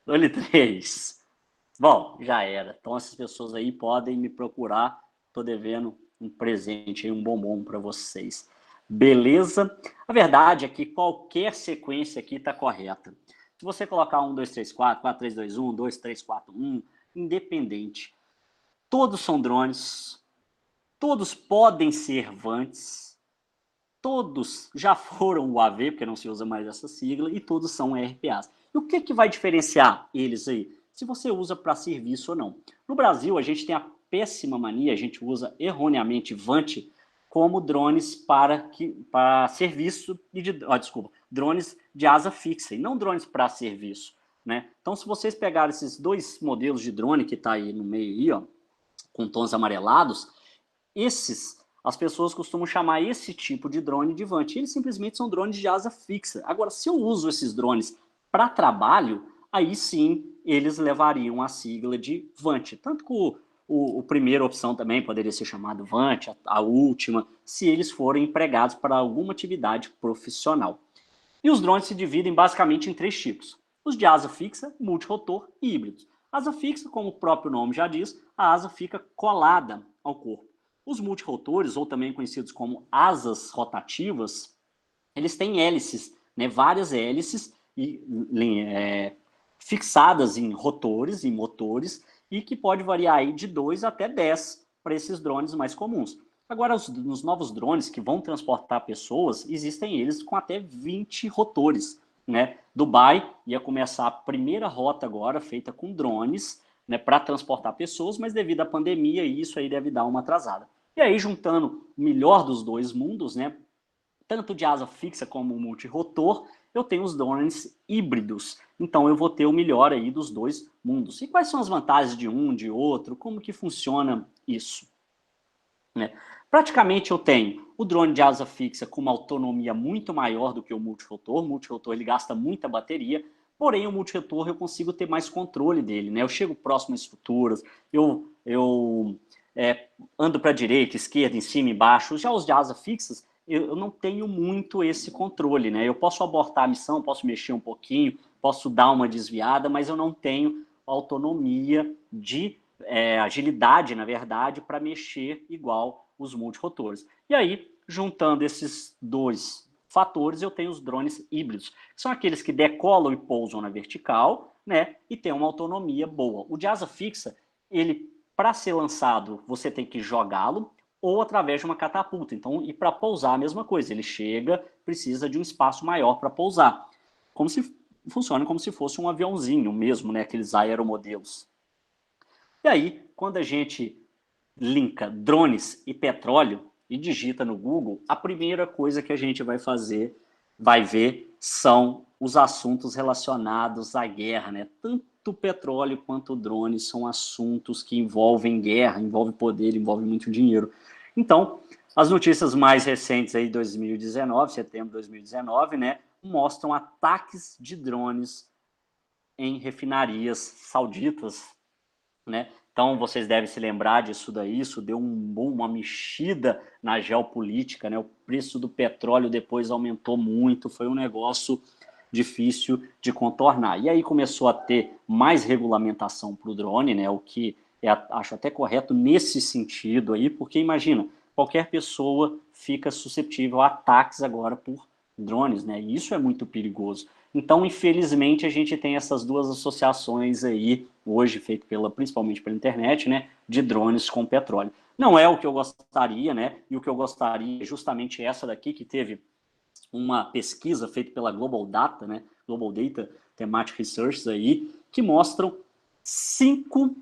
dou-lhe três. Bom, já era. Então essas pessoas aí podem me procurar. Estou devendo um presente aí, um bombom para vocês. Beleza? A verdade é que qualquer sequência aqui está correta. Se você colocar 1, 2, 3, 4, 4, 3, 2, 1, 2, 3, 4, 1, independente. Todos são drones, todos podem ser VANTs, todos já foram UAV, porque não se usa mais essa sigla, e todos são RPAs. E o que vai diferenciar eles aí? Se você usa para serviço ou não. No Brasil, a gente tem a péssima mania, a gente usa erroneamente VANT como drones para serviço e drones de asa fixa, e não drones para serviço, né? Então, se vocês pegarem esses dois modelos de drone que está aí no meio, aí, ó, com tons amarelados, as pessoas costumam chamar esse tipo de drone de VANT. Eles simplesmente são drones de asa fixa. Agora, se eu uso esses drones para trabalho, aí sim eles levariam a sigla de VANT. Tanto que a primeira opção também poderia ser chamado VANT, a última, se eles forem empregados para alguma atividade profissional. E os drones se dividem basicamente em três tipos. Os de asa fixa, multirotor e híbridos. Asa fixa, como o próprio nome já diz, a asa fica colada ao corpo. Os multirotores, ou também conhecidos como asas rotativas, eles têm hélices, né, várias hélices fixadas em rotores, em motores, e que pode variar aí de 2 até 10 para esses drones mais comuns. Agora, nos novos drones que vão transportar pessoas, existem eles com até 20 rotores, né? Dubai ia começar a primeira rota agora feita com drones, né, para transportar pessoas, mas devido à pandemia, isso aí deve dar uma atrasada. E aí, juntando o melhor dos dois mundos, né, tanto de asa fixa como multirotor, eu tenho os drones híbridos. Então, eu vou ter o melhor aí dos dois mundos. E quais são as vantagens de um, de outro? Como que funciona isso? Né? Praticamente eu tenho o drone de asa fixa com uma autonomia muito maior do que o multirotor. O multirotor ele gasta muita bateria, porém o multirotor eu consigo ter mais controle dele, né? Eu chego próximo às estruturas, eu ando para a direita, esquerda, em cima, embaixo. Já os de asa fixas, eu não tenho muito esse controle, né? Eu posso abortar a missão, posso mexer um pouquinho, posso dar uma desviada, mas eu não tenho autonomia de agilidade, na verdade, para mexer igual os multirotores. E aí, juntando esses dois fatores, eu tenho os drones híbridos, que são aqueles que decolam e pousam na vertical, né, e tem uma autonomia boa. O de asa fixa, ele, para ser lançado, você tem que jogá-lo ou através de uma catapulta. Então, e para pousar, a mesma coisa. Ele chega, precisa de um espaço maior para pousar. Funciona como se fosse um aviãozinho mesmo, né, aqueles aeromodelos. E aí, quando a gente linka drones e petróleo e digita no Google, a primeira coisa que a gente vai ver, são os assuntos relacionados à guerra, né? Tanto petróleo quanto drones são assuntos que envolvem guerra, envolvem poder, envolvem muito dinheiro. Então, as notícias mais recentes aí, 2019, setembro de 2019, né, mostram ataques de drones em refinarias sauditas, né? Então, vocês devem se lembrar disso daí, isso deu uma mexida na geopolítica, né? O preço do petróleo depois aumentou muito, foi um negócio difícil de contornar. E aí começou a ter mais regulamentação para o drone, né? O que acho até correto nesse sentido aí, porque imagina, qualquer pessoa fica suscetível a ataques agora por drones, né? E isso é muito perigoso. Então, infelizmente, a gente tem essas duas associações aí, hoje feito principalmente pela internet, né, de drones com petróleo. Não é o que eu gostaria, né, e o que eu gostaria é justamente essa daqui, que teve uma pesquisa feita pela Global Data, né, Global Data Thematic Research aí, que mostram 5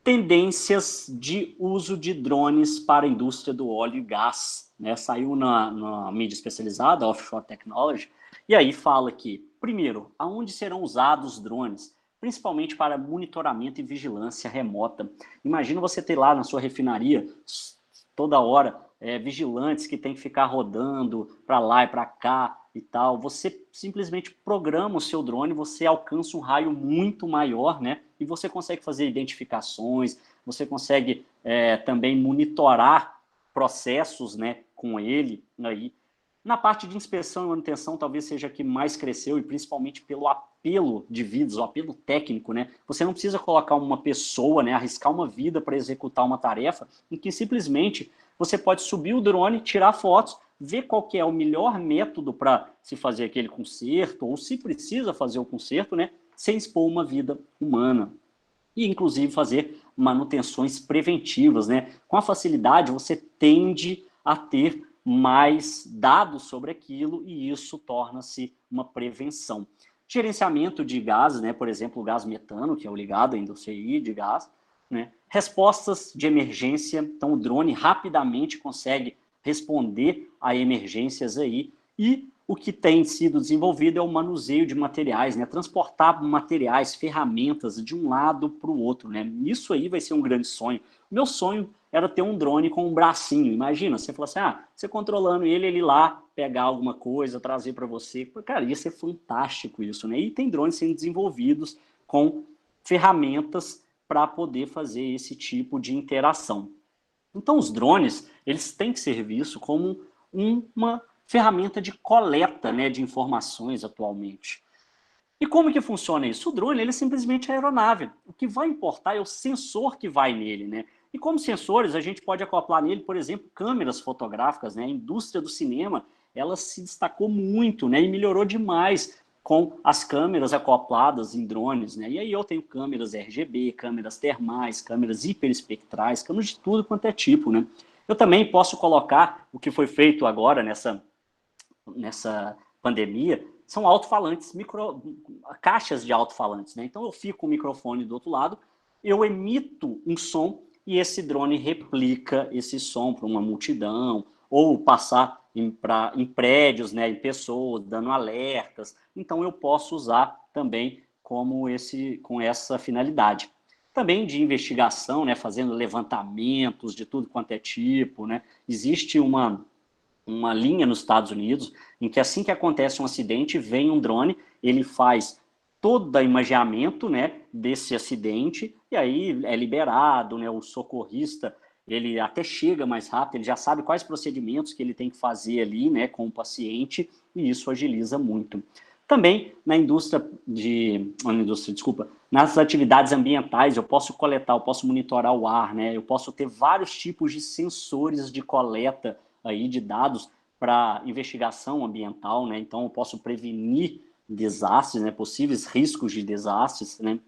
tendências de uso de drones para a indústria do óleo e gás, né, saiu na mídia especializada, Offshore Technology, e aí fala que, primeiro, aonde serão usados os drones? Principalmente para monitoramento e vigilância remota. Imagina você ter lá na sua refinaria, toda hora, vigilantes que tem que ficar rodando para lá e para cá e tal. Você simplesmente programa o seu drone, você alcança um raio muito maior, né? E você consegue fazer identificações, você consegue também monitorar processos, né, com ele aí. Na parte de inspeção e manutenção, talvez seja a que mais cresceu, e principalmente pelo apelo de vidas, o apelo técnico, né? Você não precisa colocar uma pessoa, né, arriscar uma vida para executar uma tarefa, em que simplesmente você pode subir o drone, tirar fotos, ver qual que é o melhor método para se fazer aquele conserto, ou se precisa fazer o conserto, né, sem expor uma vida humana. E, inclusive, fazer manutenções preventivas, né? Com a facilidade, você tende a ter mais dados sobre aquilo e isso torna-se uma prevenção. Gerenciamento de gases, né? Por exemplo, o gás metano, que é o ligado à indústria de gás, né? Respostas de emergência, então o drone rapidamente consegue responder a emergências aí, e o que tem sido desenvolvido é o manuseio de materiais, né? Transportar materiais, ferramentas de um lado para o outro, né? Isso aí vai ser um grande sonho. O meu sonho era ter um drone com um bracinho. Imagina, você falou assim, você controlando ele lá, pegar alguma coisa, trazer para você. Cara, ia ser fantástico isso, né? E tem drones sendo desenvolvidos com ferramentas para poder fazer esse tipo de interação. Então, os drones, eles têm que ser vistos como uma ferramenta de coleta, né, de informações atualmente. E como que funciona isso? O drone, ele é simplesmente a aeronave. O que vai importar é o sensor que vai nele, né? E como sensores, a gente pode acoplar nele, por exemplo, câmeras fotográficas, né? A indústria do cinema, ela se destacou muito, né? E melhorou demais com as câmeras acopladas em drones, né? E aí eu tenho câmeras RGB, câmeras termais, câmeras hiperespectrais, câmeras de tudo quanto é tipo, né? Eu também posso colocar o que foi feito agora nessa pandemia, são alto-falantes, caixas de alto-falantes, né? Então eu fico com o microfone do outro lado, eu emito um som e esse drone replica esse som para uma multidão, ou passar em prédios, né, em pessoas, dando alertas. Então eu posso usar também com essa finalidade. Também de investigação, né, fazendo levantamentos de tudo quanto é tipo, né? Existe uma linha nos Estados Unidos em que assim que acontece um acidente, vem um drone, ele faz todo o imageamento, né, desse acidente, e aí é liberado, né, o socorrista, ele até chega mais rápido, ele já sabe quais procedimentos que ele tem que fazer ali, né, com o paciente, e isso agiliza muito. Também nas atividades ambientais, eu posso coletar, eu posso monitorar o ar, né, eu posso ter vários tipos de sensores de coleta aí de dados para investigação ambiental, né, então eu posso prevenir desastres, né, possíveis riscos de desastres, né,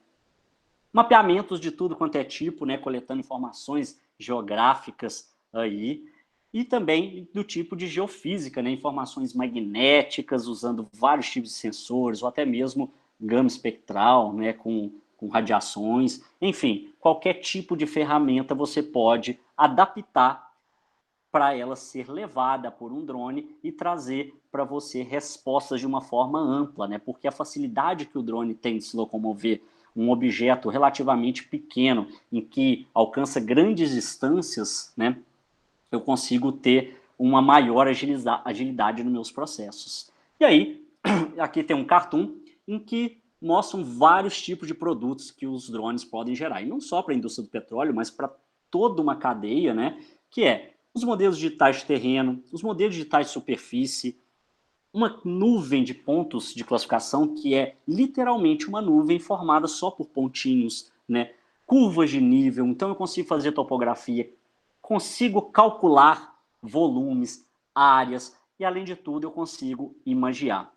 mapeamentos de tudo quanto é tipo, né, coletando informações geográficas aí, e também do tipo de geofísica, né, informações magnéticas, usando vários tipos de sensores, ou até mesmo gama espectral, né, com radiações, enfim, qualquer tipo de ferramenta você pode adaptar para ela ser levada por um drone e trazer para você respostas de uma forma ampla, né? Porque a facilidade que o drone tem de se locomover, um objeto relativamente pequeno, em que alcança grandes distâncias, né? Eu consigo ter uma maior agilidade nos meus processos. E aí, aqui tem um cartoon em que mostram vários tipos de produtos que os drones podem gerar. E não só para a indústria do petróleo, mas para toda uma cadeia, né? Que é os modelos digitais de terreno, os modelos digitais de superfície, uma nuvem de pontos de classificação que é literalmente uma nuvem formada só por pontinhos, né? Curvas de nível, então eu consigo fazer topografia, consigo calcular volumes, áreas, e além de tudo eu consigo imaginar.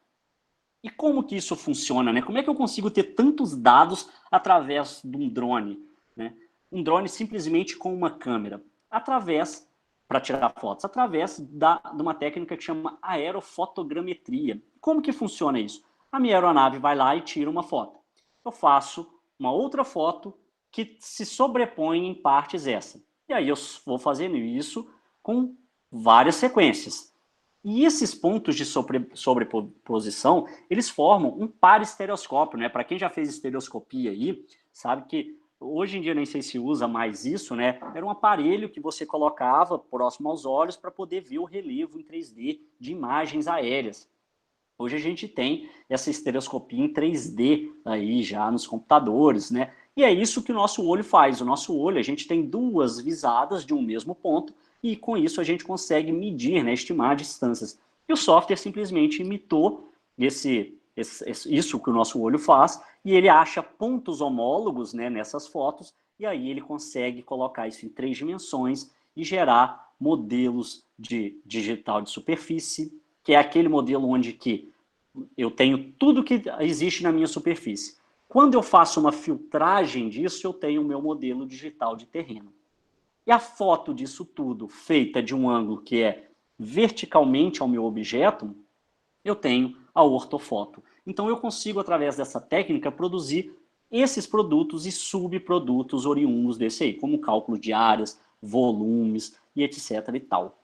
E como que isso funciona, né? Como é que eu consigo ter tantos dados através de um drone, né? Um drone simplesmente com uma câmera, para tirar fotos, através de uma técnica que chama aerofotogrametria. Como que funciona isso? A minha aeronave vai lá e tira uma foto. Eu faço uma outra foto que se sobrepõe em partes essa. E aí eu vou fazendo isso com várias sequências. E esses pontos de sobreposição, eles formam um parestereoscópio, né? Para quem já fez estereoscopia aí, sabe que hoje em dia nem sei se usa mais isso, né? Era um aparelho que você colocava próximo aos olhos para poder ver o relevo em 3D de imagens aéreas. Hoje a gente tem essa estereoscopia em 3D aí já nos computadores, né? E é isso que o nosso olho faz. O nosso olho, a gente tem duas visadas de um mesmo ponto e com isso a gente consegue medir, né, estimar distâncias. E o software simplesmente imitou isso que o nosso olho faz e ele acha pontos homólogos, né, nessas fotos e aí ele consegue colocar isso em 3 dimensões e gerar modelos de digital de superfície, que é aquele modelo onde que eu tenho tudo que existe na minha superfície. Quando eu faço uma filtragem disso, eu tenho o meu modelo digital de terreno. E a foto disso tudo, feita de um ângulo que é verticalmente ao meu objeto, eu tenho a ortofoto. Então eu consigo, através dessa técnica, produzir esses produtos e subprodutos oriundos desse aí, como cálculo de áreas, volumes e etc e tal.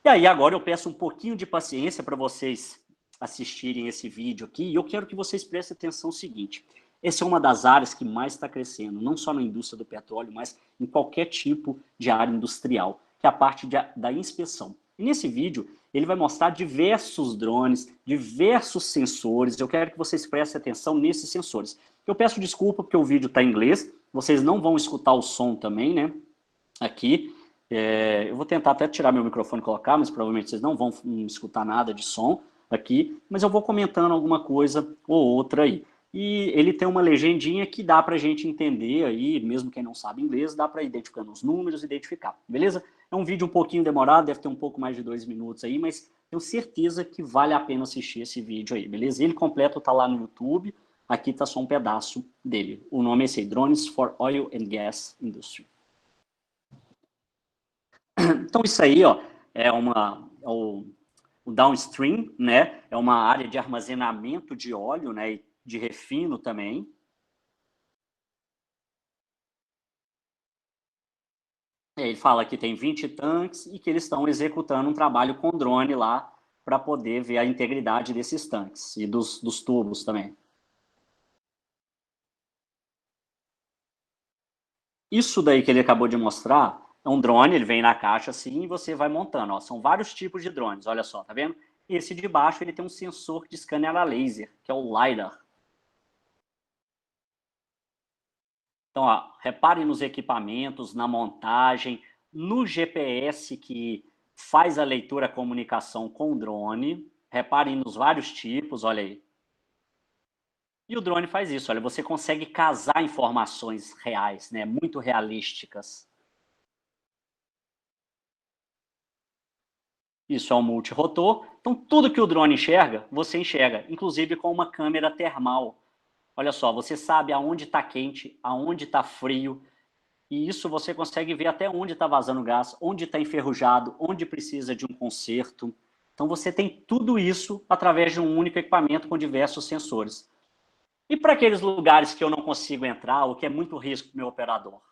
E aí agora eu peço um pouquinho de paciência para vocês assistirem esse vídeo aqui e eu quero que vocês prestem atenção no seguinte. Essa é uma das áreas que mais está crescendo, não só na indústria do petróleo, mas em qualquer tipo de área industrial, que é a parte da inspeção. E nesse vídeo, ele vai mostrar diversos drones, diversos sensores. Eu quero que vocês prestem atenção nesses sensores. Eu peço desculpa porque o vídeo está em inglês, vocês não vão escutar o som também, né? Aqui. Eu vou tentar até tirar meu microfone e colocar, mas provavelmente vocês não vão escutar nada de som aqui, mas eu vou comentando alguma coisa ou outra aí. E ele tem uma legendinha que dá para a gente entender aí, mesmo quem não sabe inglês, dá para identificar os números, identificar, beleza? É um vídeo um pouquinho demorado, deve ter um pouco mais de 2 minutos aí, mas tenho certeza que vale a pena assistir esse vídeo aí, beleza? Ele completo tá lá no YouTube, aqui tá só um pedaço dele. O nome é esse aí, Drones for Oil and Gas Industry. Então, isso aí, ó, o downstream, né? É uma área de armazenamento de óleo, né? E de refino também. Ele fala que tem 20 tanques e que eles estão executando um trabalho com drone lá para poder ver a integridade desses tanques e dos tubos também. Isso daí que ele acabou de mostrar é um drone, ele vem na caixa assim e você vai montando. Ó, são vários tipos de drones, olha só, tá vendo? Esse de baixo ele tem um sensor de scanner a laser, que é o LiDAR. Então, ó, reparem nos equipamentos, na montagem, no GPS que faz a leitura, a comunicação com o drone. Reparem nos vários tipos, olha aí. E o drone faz isso, olha, você consegue casar informações reais, né, muito realísticas. Isso é um multirotor. Então, tudo que o drone enxerga, você enxerga, inclusive com uma câmera termal. Olha só, você sabe aonde está quente, aonde está frio, e isso você consegue ver até onde está vazando gás, onde está enferrujado, onde precisa de um conserto. Então, você tem tudo isso através de um único equipamento com diversos sensores. E para aqueles lugares que eu não consigo entrar, ou que é muito risco para o meu operador?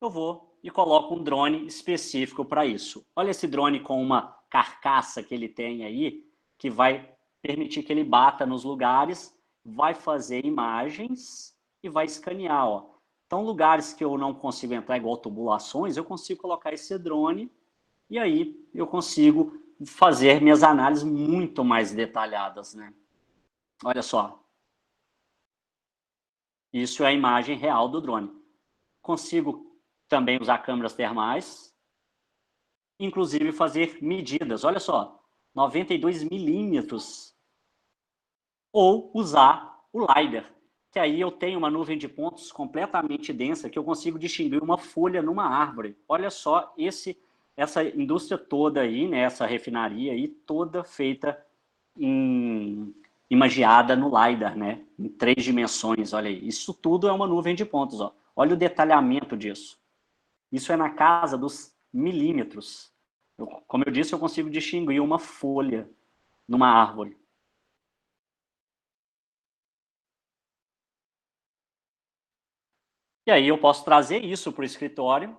Eu vou e coloco um drone específico para isso. Olha esse drone com uma carcaça que ele tem aí, que vai permitir que ele bata nos lugares, vai fazer imagens e vai escanear. Ó. Então, lugares que eu não consigo entrar, igual tubulações, eu consigo colocar esse drone e aí eu consigo fazer minhas análises muito mais detalhadas. Né? Olha só, isso é a imagem real do drone. Consigo também usar câmeras termais, inclusive fazer medidas. Olha só, 92 milímetros. Ou usar o LiDAR, que aí eu tenho uma nuvem de pontos completamente densa que eu consigo distinguir uma folha numa árvore. Olha só essa indústria toda aí, né, essa refinaria aí, toda feita imagiada no LiDAR, né, em 3 dimensões. Olha aí, isso tudo é uma nuvem de pontos. Ó. Olha o detalhamento disso. Isso é na casa dos milímetros. Como eu disse, eu consigo distinguir uma folha numa árvore. E aí eu posso trazer isso para o escritório,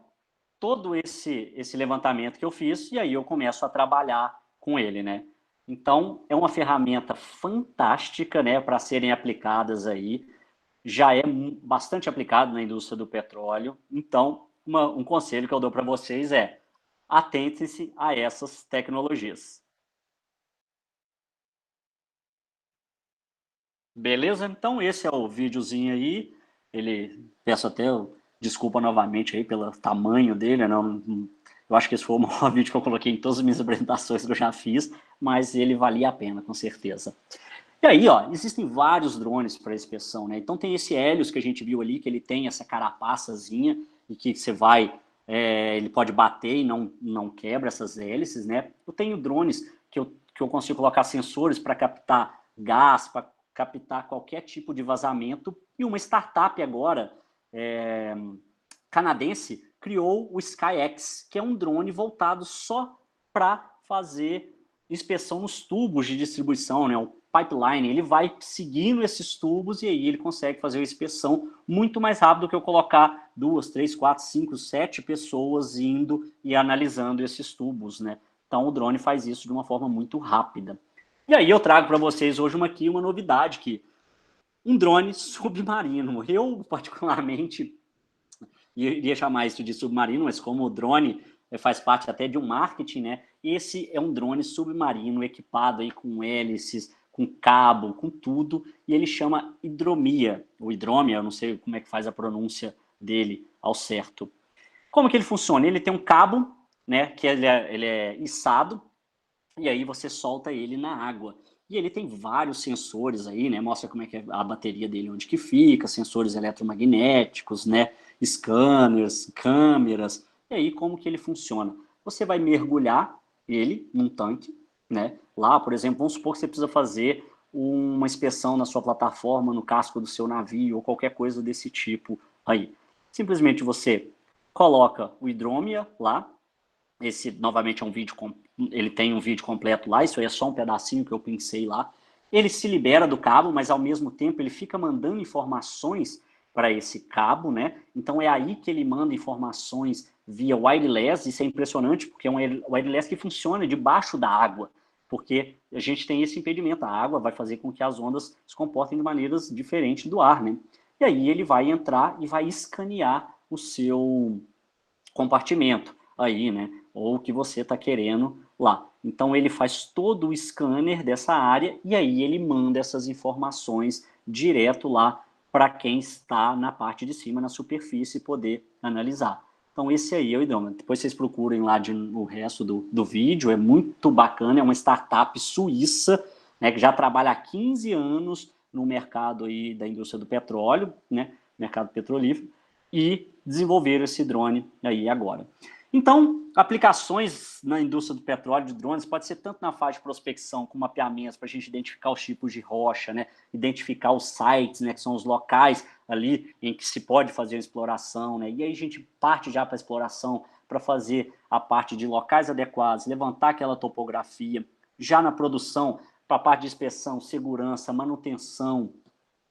todo esse levantamento que eu fiz, e aí eu começo a trabalhar com ele, né? Então, é uma ferramenta fantástica, né, para serem aplicadas aí. Já é bastante aplicado na indústria do petróleo. Então, um conselho que eu dou para vocês é: atentem-se a essas tecnologias. Beleza? Então, esse é o videozinho aí. Peço até desculpa novamente aí pelo tamanho dele. Não, eu acho que esse foi o maior vídeo que eu coloquei em todas as minhas apresentações que eu já fiz, mas ele valia a pena, com certeza. E aí, ó, existem vários drones para inspeção, né? Então tem esse Helios que a gente viu ali, que ele tem essa carapaçazinha e que você vai, ele pode bater e não quebra essas hélices, né? Eu tenho drones que eu consigo colocar sensores para captar gás, para captar qualquer tipo de vazamento. E uma startup agora, canadense, criou o SkyX, que é um drone voltado só para fazer inspeção nos tubos de distribuição, né? O pipeline, ele vai seguindo esses tubos e aí ele consegue fazer a inspeção muito mais rápido que eu colocar 2, 3, 4, 5, 7 pessoas indo e analisando esses tubos, né? Então o drone faz isso de uma forma muito rápida. E aí eu trago para vocês hoje uma novidade, que um drone submarino. Eu, particularmente, iria chamar isso de submarino, mas como o drone faz parte até de um marketing, né? Esse é um drone submarino equipado aí com hélices, com cabo, com tudo, e ele chama hidromia, ou hidromia, eu não sei como é que faz a pronúncia dele ao certo. Como que ele funciona? Ele tem um cabo, né, que ele é içado, e aí você solta ele na água. E ele tem vários sensores aí, né? Mostra como é que é a bateria dele, onde que fica, sensores eletromagnéticos, né? Scanners, câmeras. E aí como que ele funciona? Você vai mergulhar ele num tanque, né? Lá, por exemplo, vamos supor que você precisa fazer uma inspeção na sua plataforma, no casco do seu navio, ou qualquer coisa desse tipo aí. Simplesmente você coloca o hidrômia lá. Esse, novamente, é um vídeo, ele tem um vídeo completo lá, isso aí é só um pedacinho que eu pensei lá. Ele se libera do cabo, mas ao mesmo tempo ele fica mandando informações para esse cabo, né? Então é aí que ele manda informações via wireless. Isso é impressionante, porque é um wireless que funciona debaixo da água, porque a gente tem esse impedimento, a água vai fazer com que as ondas se comportem de maneiras diferentes do ar, né? E aí ele vai entrar e vai escanear o seu compartimento aí, né? Ou o que você está querendo lá. Então ele faz todo o scanner dessa área e aí ele manda essas informações direto lá para quem está na parte de cima, na superfície, poder analisar. Então, esse aí é o hidrômetro. Depois vocês procurem lá o resto do vídeo, é muito bacana, é uma startup suíça, né, que já trabalha há 15 anos no mercado aí da indústria do petróleo, né, mercado petrolífero, e desenvolveram esse drone aí agora. Então, aplicações na indústria do petróleo de drones pode ser tanto na fase de prospecção como mapeamentos para a gente identificar os tipos de rocha, né? Identificar os sites, né? Que são os locais ali em que se pode fazer a exploração, né? E aí a gente parte já para a exploração para fazer a parte de locais adequados, levantar aquela topografia, já na produção para a parte de inspeção, segurança, manutenção,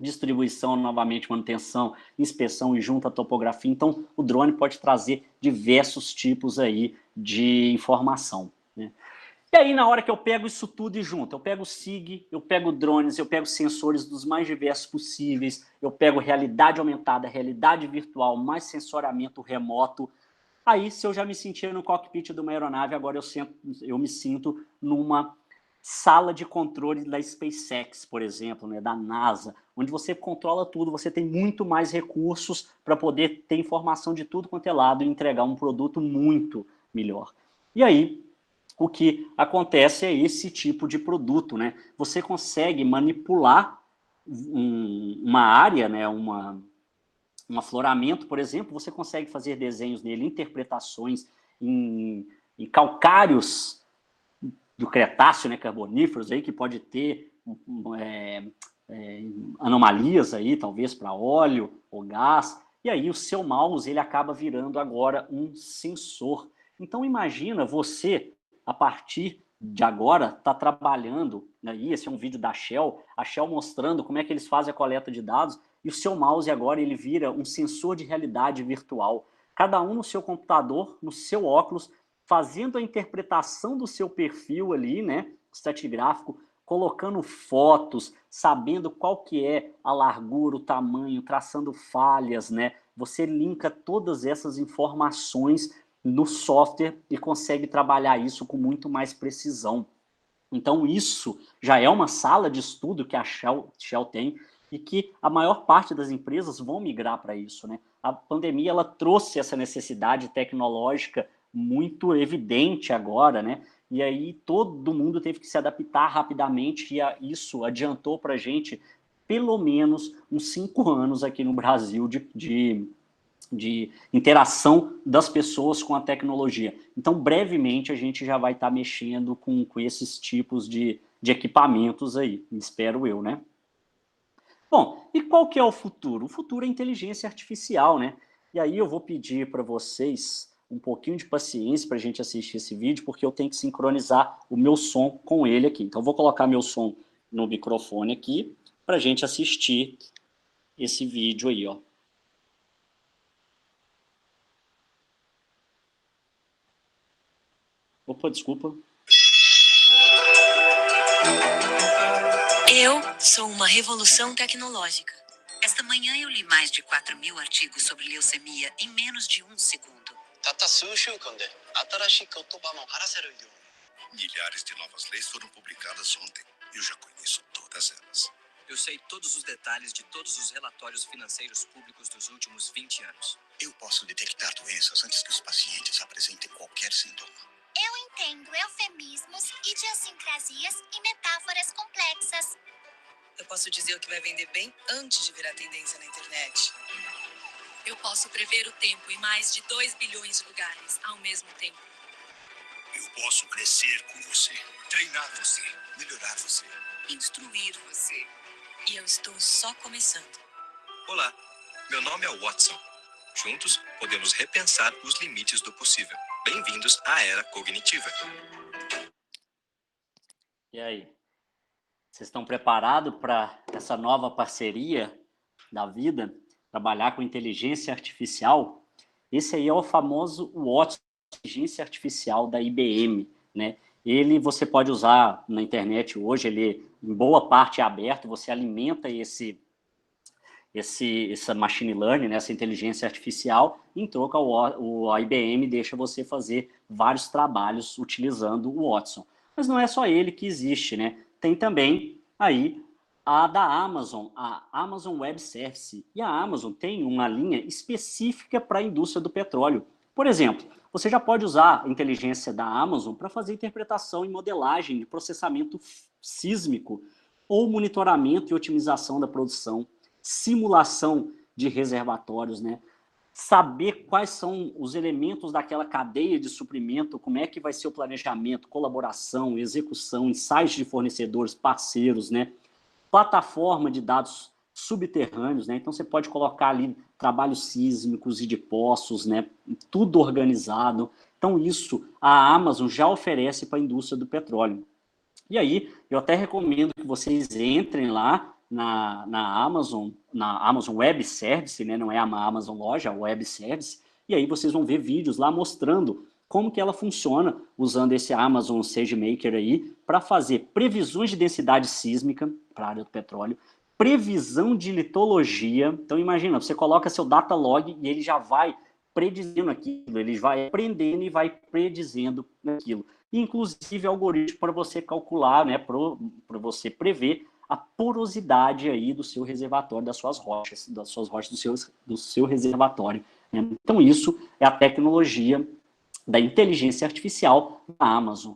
distribuição, novamente, manutenção, inspeção e junta a topografia. Então, o drone pode trazer diversos tipos aí de informação, né? E aí, na hora que eu pego isso tudo e junto, eu pego o SIG, eu pego drones, eu pego sensores dos mais diversos possíveis, eu pego realidade aumentada, realidade virtual, mais sensoramento remoto. Aí, se eu já me sentia no cockpit de uma aeronave, agora eu me sinto numa sala de controle da SpaceX, por exemplo, né, da NASA, onde você controla tudo, você tem muito mais recursos para poder ter informação de tudo quanto é lado e entregar um produto muito melhor. E aí, o que acontece é esse tipo de produto, né? Você consegue manipular uma área, né, um afloramento, por exemplo, você consegue fazer desenhos nele, interpretações em calcários do Cretáceo, né, carboníferos, aí, que pode ter anomalias aí, talvez para óleo ou gás, e aí o seu mouse ele acaba virando agora um sensor. Então imagina você, a partir de agora, tá trabalhando, né, e esse é um vídeo da Shell, a Shell mostrando como é que eles fazem a coleta de dados, e o seu mouse agora ele vira um sensor de realidade virtual. Cada um no seu computador, no seu óculos, fazendo a interpretação do seu perfil ali, né, estratigráfico, colocando fotos, sabendo qual que é a largura, o tamanho, traçando falhas, né? Você linka todas essas informações no software e consegue trabalhar isso com muito mais precisão. Então isso já é uma sala de estudo que a Shell tem e que a maior parte das empresas vão migrar para isso, né? A pandemia ela trouxe essa necessidade tecnológica muito evidente agora, né? E aí todo mundo teve que se adaptar rapidamente e isso adiantou para a gente pelo menos uns 5 anos aqui no Brasil de interação das pessoas com a tecnologia. Então, brevemente, a gente já vai estar mexendo com esses tipos de equipamentos aí, espero eu, né? Bom, e qual que é o futuro? O futuro é inteligência artificial, né? E aí eu vou pedir para vocês um pouquinho de paciência para a gente assistir esse vídeo, porque eu tenho que sincronizar o meu som com ele aqui. Então, eu vou colocar meu som no microfone aqui para a gente assistir esse vídeo aí, ó. Opa, desculpa. Eu sou uma revolução tecnológica. Esta manhã eu li mais de 4.000 artigos sobre leucemia em menos de um segundo. Milhares de novas leis foram publicadas ontem. Eu já conheço todas elas. Eu sei todos os detalhes de todos os relatórios financeiros públicos dos últimos 20 anos. Eu posso detectar doenças antes que os pacientes apresentem qualquer sintoma. Eu entendo eufemismos, idiosincrasias e metáforas complexas. Eu posso dizer o que vai vender bem antes de virar tendência na internet. Eu posso prever o tempo em mais de 2 bilhões de lugares ao mesmo tempo. Eu posso crescer com você, treinar você, melhorar você, Instruir você. E eu estou só começando. Olá, meu nome é Watson. Juntos, podemos repensar os limites do possível. Bem-vindos à era cognitiva. E aí? Vocês estão preparados para essa nova parceria da vida? Trabalhar com inteligência artificial? Esse aí é o famoso Watson, inteligência artificial da IBM, né? Ele você pode usar na internet hoje, ele em boa parte é aberto, você alimenta essa machine learning, né, essa inteligência artificial, em troca a IBM deixa você fazer vários trabalhos utilizando o Watson. Mas não é só ele que existe, né? Tem também aí a da Amazon, a Amazon Web Service. E a Amazon tem uma linha específica para a indústria do petróleo. Por exemplo, você já pode usar a inteligência da Amazon para fazer interpretação e modelagem de processamento sísmico ou monitoramento e otimização da produção, simulação de reservatórios, né? Saber quais são os elementos daquela cadeia de suprimento, como é que vai ser o planejamento, colaboração, execução, ensaios de fornecedores, parceiros, né? Plataforma de dados subterrâneos, né? Então você pode colocar ali trabalhos sísmicos e de poços, né? Tudo organizado. Então isso a Amazon já oferece para a indústria do petróleo. E aí eu até recomendo que vocês entrem lá na Amazon Web Service, né? Não é a Amazon Loja, é a Web Service, e aí vocês vão ver vídeos lá mostrando como que ela funciona usando esse Amazon SageMaker aí para fazer previsões de densidade sísmica para a área do petróleo, previsão de litologia. Então imagina, você coloca seu data log e ele já vai predizendo aquilo, ele vai aprendendo e vai predizendo aquilo. Inclusive algoritmo para você calcular, né, para você prever a porosidade aí do seu reservatório, das suas rochas do seu reservatório. Né? Então isso é a tecnologia da inteligência artificial da Amazon.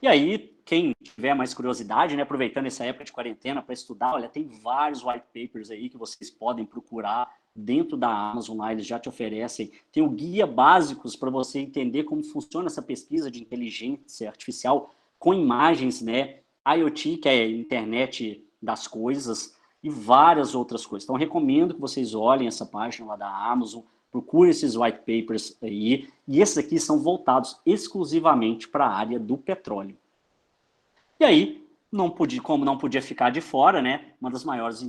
E aí, quem tiver mais curiosidade, né, aproveitando essa época de quarentena para estudar, olha, tem vários white papers aí que vocês podem procurar dentro da Amazon, lá eles já te oferecem. Tem o guia básicos para você entender como funciona essa pesquisa de inteligência artificial com imagens, né, IoT, que é a internet das coisas, e várias outras coisas. Então, recomendo que vocês olhem essa página lá da Amazon, procure esses white papers aí, e esses aqui são voltados exclusivamente para a área do petróleo. E aí, como não podia ficar de fora, né, uma das maiores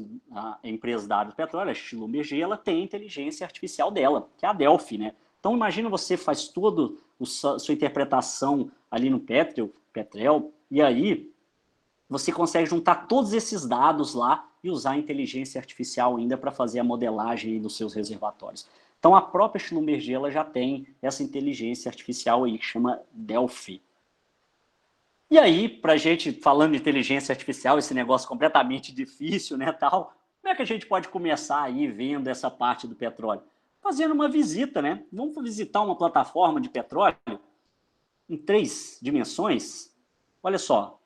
empresas da área do petróleo, a Schlumberger, ela tem a inteligência artificial dela, que é a Delphi, né? Então, imagina você faz toda a sua interpretação ali no Petrel, e aí você consegue juntar todos esses dados lá e usar a inteligência artificial ainda para fazer a modelagem dos seus reservatórios. Então, a própria Schlumberger ela já tem essa inteligência artificial aí, que chama Delphi. E aí, para a gente, falando de inteligência artificial, esse negócio completamente difícil, né, tal, como é que a gente pode começar aí vendo essa parte do petróleo? Fazendo uma visita, né? Vamos visitar uma plataforma de petróleo em 3 dimensões. Olha só,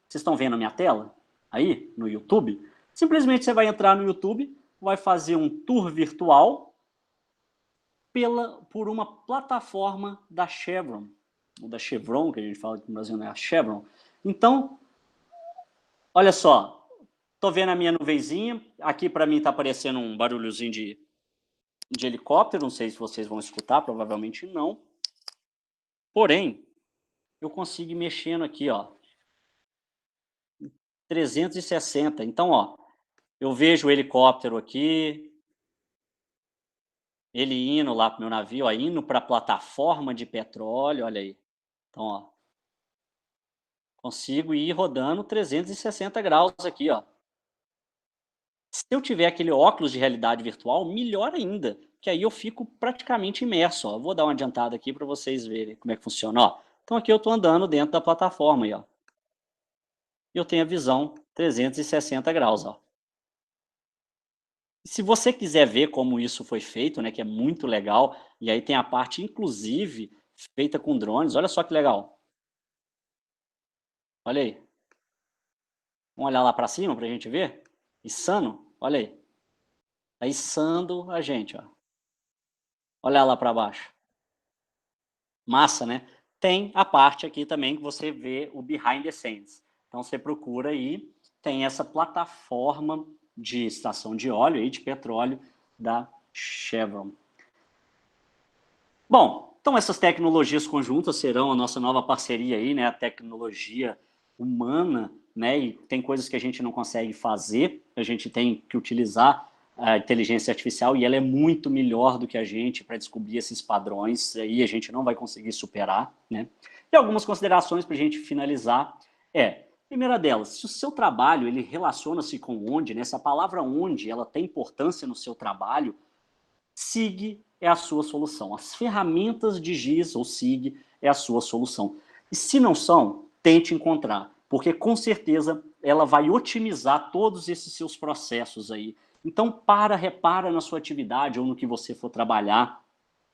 vocês estão vendo a minha tela aí no YouTube? Simplesmente você vai entrar no YouTube, vai fazer um tour virtual por uma plataforma da Chevron, ou da Chevron, que a gente fala aqui no Brasil, né? A Chevron. Então, olha só, estou vendo a minha nuvenzinha, aqui para mim está aparecendo um barulhozinho de helicóptero, não sei se vocês vão escutar, provavelmente não. Porém, eu consigo ir mexendo aqui, ó, 360. Então, ó, eu vejo o helicóptero aqui, ele indo lá para o meu navio, ó, indo para a plataforma de petróleo, olha aí. Então, ó, consigo ir rodando 360 graus aqui, ó. Se eu tiver aquele óculos de realidade virtual, melhor ainda, que aí eu fico praticamente imerso, ó. Eu vou dar uma adiantada aqui para vocês verem como é que funciona, ó. Então, aqui eu estou andando dentro da plataforma aí, ó. E eu tenho a visão 360 graus, ó. Se você quiser ver como isso foi feito, né, que é muito legal, e aí tem a parte, inclusive, feita com drones, olha só que legal. Olha aí. Vamos olhar lá para cima para a gente ver? Içando, olha aí. Está içando a gente, ó. Olha lá para baixo. Massa, né? Tem a parte aqui também que você vê o behind the scenes. Então você procura aí, tem essa plataforma de estação de óleo e de petróleo da Chevron. Bom, então essas tecnologias conjuntas serão a nossa nova parceria aí, né? A tecnologia humana, né? E tem coisas que a gente não consegue fazer, a gente tem que utilizar a inteligência artificial e ela é muito melhor do que a gente para descobrir esses padrões, aí a gente não vai conseguir superar, né? E algumas considerações para a gente finalizar primeira delas, se o seu trabalho ele relaciona-se com onde, né? Essa palavra onde, ela tem importância no seu trabalho, SIG é a sua solução. As ferramentas de GIS ou SIG é a sua solução. E se não são, tente encontrar, porque com certeza ela vai otimizar todos esses seus processos aí. Então, repara na sua atividade ou no que você for trabalhar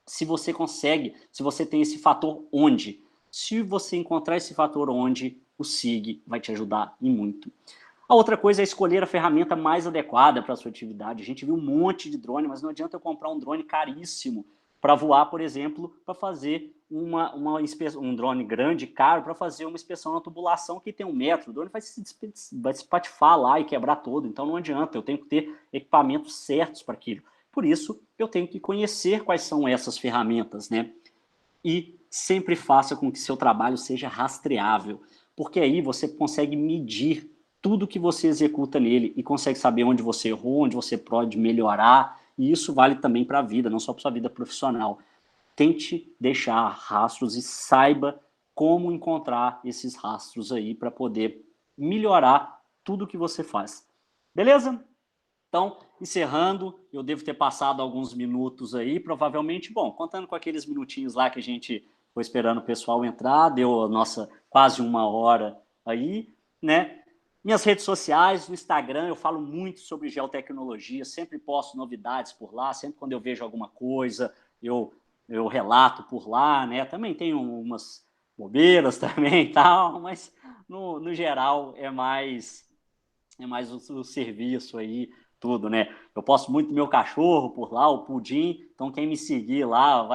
se você consegue, se você tem esse fator onde. Se você encontrar esse fator onde, o SIG vai te ajudar e muito. A outra coisa é escolher a ferramenta mais adequada para a sua atividade. A gente viu um monte de drone, mas não adianta eu comprar um drone caríssimo para voar, por exemplo, para fazer um drone grande, caro, para fazer uma inspeção na tubulação que tem 1 metro. O drone vai se espatifar lá e quebrar todo. Então não adianta, eu tenho que ter equipamentos certos para aquilo. Por isso, eu tenho que conhecer quais são essas ferramentas, né? E sempre faça com que seu trabalho seja rastreável, porque aí você consegue medir tudo que você executa nele e consegue saber onde você errou, onde você pode melhorar, e isso vale também para a vida, não só para a sua vida profissional. Tente deixar rastros e saiba como encontrar esses rastros aí para poder melhorar tudo que você faz. Beleza? Então, encerrando, eu devo ter passado alguns minutos aí, provavelmente, bom, contando com aqueles minutinhos lá que a gente foi esperando o pessoal entrar, deu a nossa quase 1 hora aí, né? Minhas redes sociais, no Instagram, eu falo muito sobre geotecnologia, sempre posto novidades por lá, sempre quando eu vejo alguma coisa, eu relato por lá, né? Também tenho umas bobeiras também e tal, mas no geral é mais o serviço aí, tudo, né? Eu posto muito meu cachorro por lá, o Pudim, então quem me seguir lá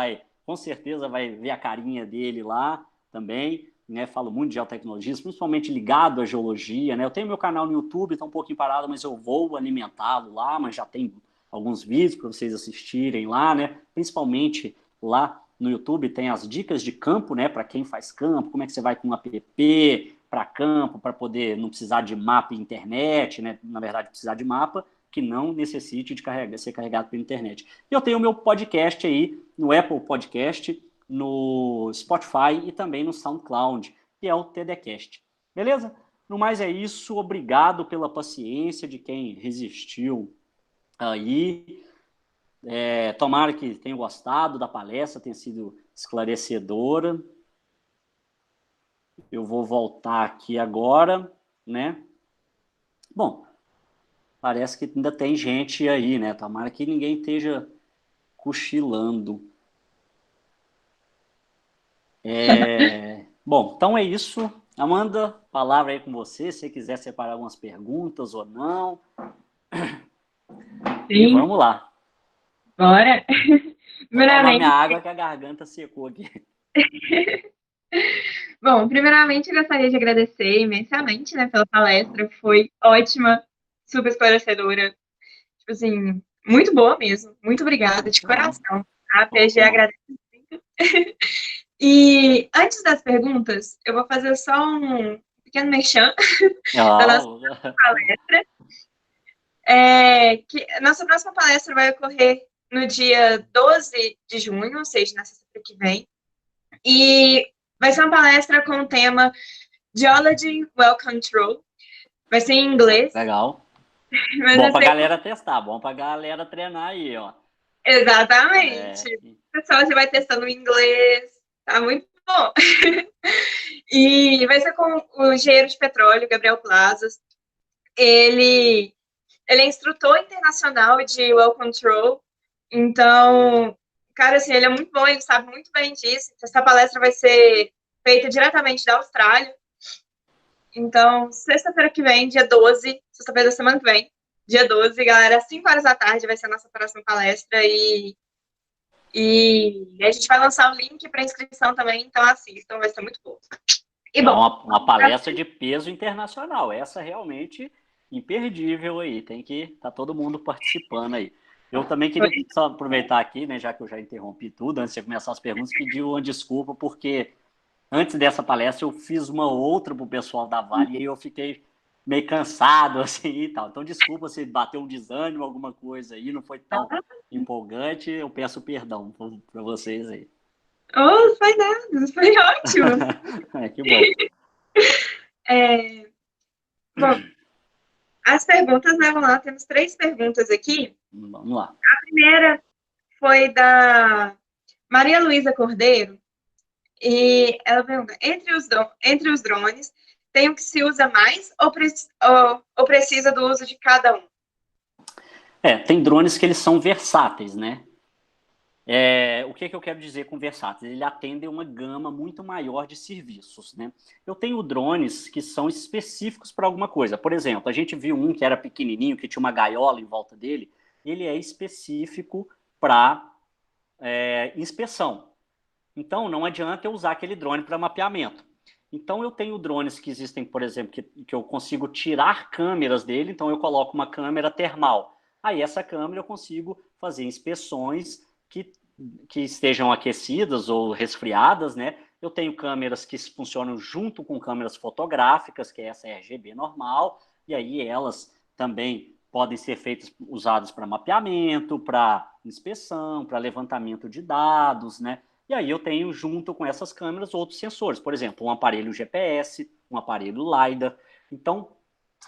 com certeza vai ver a carinha dele lá também, né? Falo muito de geotecnologias, principalmente ligado à geologia, né? Eu tenho meu canal no YouTube, está um pouquinho parado, mas eu vou alimentá-lo lá, mas já tem alguns vídeos para vocês assistirem lá, né? Principalmente lá no YouTube tem as dicas de campo, né? Para quem faz campo, como é que você vai com um app para campo, para poder não precisar de mapa e internet, né? Na verdade, precisar de mapa que não necessite de ser carregado pela internet. E eu tenho o meu podcast aí no Apple Podcast, no Spotify e também no SoundCloud, que é o TDCast. Beleza? No mais é isso. Obrigado pela paciência de quem resistiu aí. Tomara que tenham gostado da palestra, tenha sido esclarecedora. Eu vou voltar aqui agora, né? Bom, parece que ainda tem gente aí, né? Tomara que ninguém esteja cochilando. Bom, então é isso. Amanda, palavra aí com você, se você quiser separar algumas perguntas ou não. Sim. E vamos lá. Bora. Vou tomar minha água que a garganta secou aqui. Bom, primeiramente, eu gostaria de agradecer imensamente, né, pela palestra. Foi ótima, super esclarecedora. Tipo assim, muito boa mesmo. Muito obrigada, de coração. A PG agradece muito. E antes das perguntas, eu vou fazer só um pequeno merchan da nossa palestra. Nossa próxima palestra vai ocorrer no dia 12 de junho, ou seja, na sexta-feira que vem. E vai ser uma palestra com o tema Geology Well Control. Vai ser em inglês. Legal. Bom pra galera testar, bom pra galera treinar aí, ó. Exatamente. O pessoal já vai testando em inglês. Tá muito bom. E vai ser com o engenheiro de petróleo, Gabriel Plazas. Ele é instrutor internacional de Well Control. Então, cara, assim, ele é muito bom, ele sabe muito bem disso. Essa palestra vai ser feita diretamente da Austrália. Então, sexta-feira que vem, dia 12, sexta-feira da semana que vem, dia 12, galera, às 5 horas da tarde vai ser a nossa próxima palestra e a gente vai lançar o link para inscrição também, então assistam, vai ser muito bom. E bom, uma palestra de peso internacional, essa realmente imperdível aí, tem que estar todo mundo participando aí. Eu também queria só aproveitar aqui, né, já que eu já interrompi tudo, antes de começar as perguntas, pedir uma desculpa, porque antes dessa palestra eu fiz uma outra para o pessoal da Vale e aí eu fiquei meio cansado, assim, e tal. Então, desculpa se bateu um desânimo, alguma coisa aí, não foi tão empolgante, eu peço perdão para vocês aí. Oh, foi nada, foi ótimo. Que bom. Bom, as perguntas, né, vamos lá, temos 3 perguntas aqui. Vamos lá. A primeira foi da Maria Luísa Cordeiro, e ela pergunta, entre os drones, tem o que se usa mais ou precisa do uso de cada um? Tem drones que eles são versáteis, né? O que eu quero dizer com versátil? Ele atende uma gama muito maior de serviços, né? Eu tenho drones que são específicos para alguma coisa. Por exemplo, a gente viu um que era pequenininho, que tinha uma gaiola em volta dele. Ele é específico para inspeção. Então, não adianta eu usar aquele drone para mapeamento. Então, eu tenho drones que existem, por exemplo, que eu consigo tirar câmeras dele. Então, eu coloco uma câmera termal. Aí, essa câmera eu consigo fazer inspeções que estejam aquecidas ou resfriadas, né? Eu tenho câmeras que funcionam junto com câmeras fotográficas, que é essa RGB normal, e aí elas também podem ser usadas para mapeamento, para inspeção, para levantamento de dados, né? E aí eu tenho, junto com essas câmeras, outros sensores. Por exemplo, um aparelho GPS, um aparelho LiDAR. Então,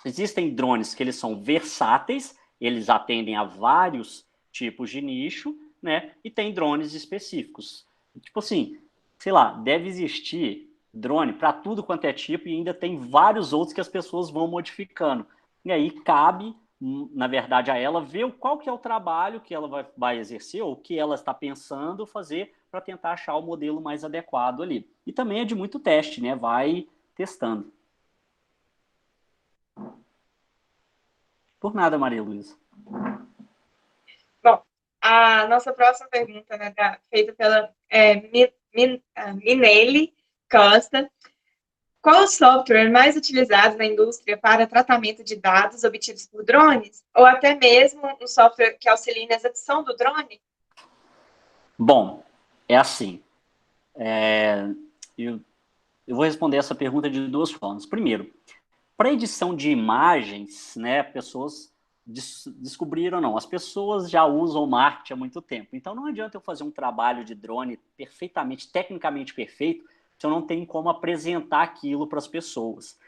existem drones que eles são versáteis, eles atendem a vários tipos de nicho, né? E tem drones específicos. Tipo assim, sei lá, deve existir drone para tudo quanto é tipo e ainda tem vários outros que as pessoas vão modificando. E aí cabe, na verdade, a ela ver qual que é o trabalho que ela vai exercer ou o que ela está pensando fazer para tentar achar o modelo mais adequado ali. E também é de muito teste, né? Vai testando. Por nada, Maria Luísa. Bom, a nossa próxima pergunta, né, feita pela Minelli Costa. Qual o software mais utilizado na indústria para tratamento de dados obtidos por drones? Ou até mesmo um software que auxilie na execução do drone? Bom, é assim. Eu vou responder essa pergunta de duas formas. Primeiro, para edição de imagens, né, pessoas descobriram, não, as pessoas já usam o marketing há muito tempo. Então, não adianta eu fazer um trabalho de drone perfeitamente, tecnicamente perfeito, se eu não tenho como apresentar aquilo para as pessoas.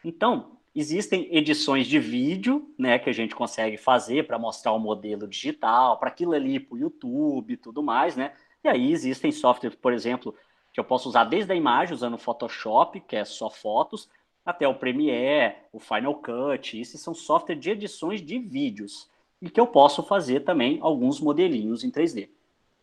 Então, existem edições de vídeo, né, que a gente consegue fazer para mostrar o modelo digital, para aquilo ali, para o YouTube e tudo mais, né? E aí existem softwares, por exemplo, que eu posso usar desde a imagem, usando o Photoshop, que é só fotos, até o Premiere, o Final Cut. Esses são softwares de edições de vídeos. E que eu posso fazer também alguns modelinhos em 3D.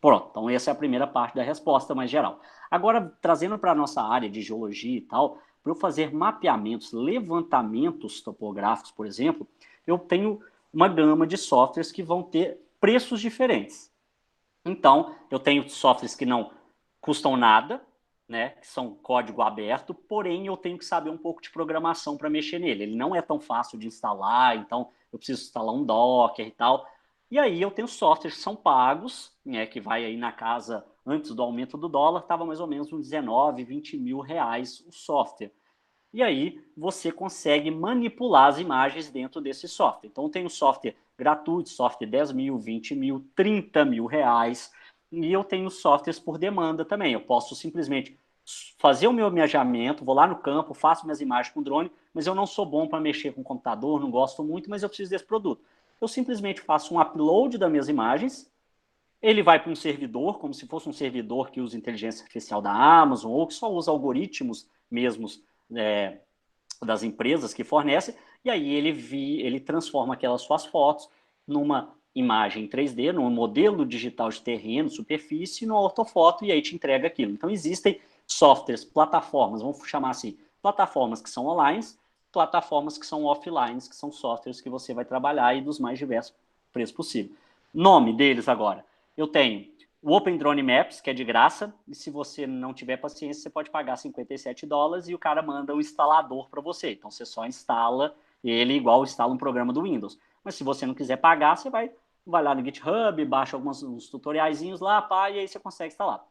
Pronto, então essa é a primeira parte da resposta mais geral. Agora, trazendo para a nossa área de geologia e tal, para eu fazer mapeamentos, levantamentos topográficos, por exemplo, eu tenho uma gama de softwares que vão ter preços diferentes. Então, eu tenho softwares que não custam nada, né, que são código aberto, porém eu tenho que saber um pouco de programação para mexer nele. Ele não é tão fácil de instalar, então eu preciso instalar um Docker e tal. E aí eu tenho softwares que são pagos, né, que vai aí na casa, antes do aumento do dólar, estava mais ou menos uns 19, 20 mil reais o software. E aí você consegue manipular as imagens dentro desse software. Então tem um software gratuito, software 10 mil, 20 mil, 30 mil reais. E eu tenho softwares por demanda também. Eu posso simplesmente fazer o meu viajamento, vou lá no campo, faço minhas imagens com drone, mas eu não sou bom para mexer com computador, não gosto muito, mas eu preciso desse produto. Eu simplesmente faço um upload das minhas imagens, ele vai para um servidor, como se fosse um servidor que usa inteligência artificial da Amazon, ou que só usa algoritmos mesmos das empresas que fornecem, e aí ele transforma aquelas suas fotos numa imagem 3D, num modelo digital de terreno, superfície, no ortofoto, e aí te entrega aquilo. Então existem softwares, plataformas, vamos chamar assim, plataformas que são online, plataformas que são offline, que são softwares que você vai trabalhar aí dos mais diversos preços possível. Nome deles agora. Eu tenho o Open Drone Maps, que é de graça, e se você não tiver paciência, você pode pagar $57 e o cara manda o instalador para você. Então você só instala ele igual instala um programa do Windows. Mas se você não quiser pagar, você vai lá no GitHub, baixa uns tutoriaizinhos lá, pá, e aí você consegue instalar.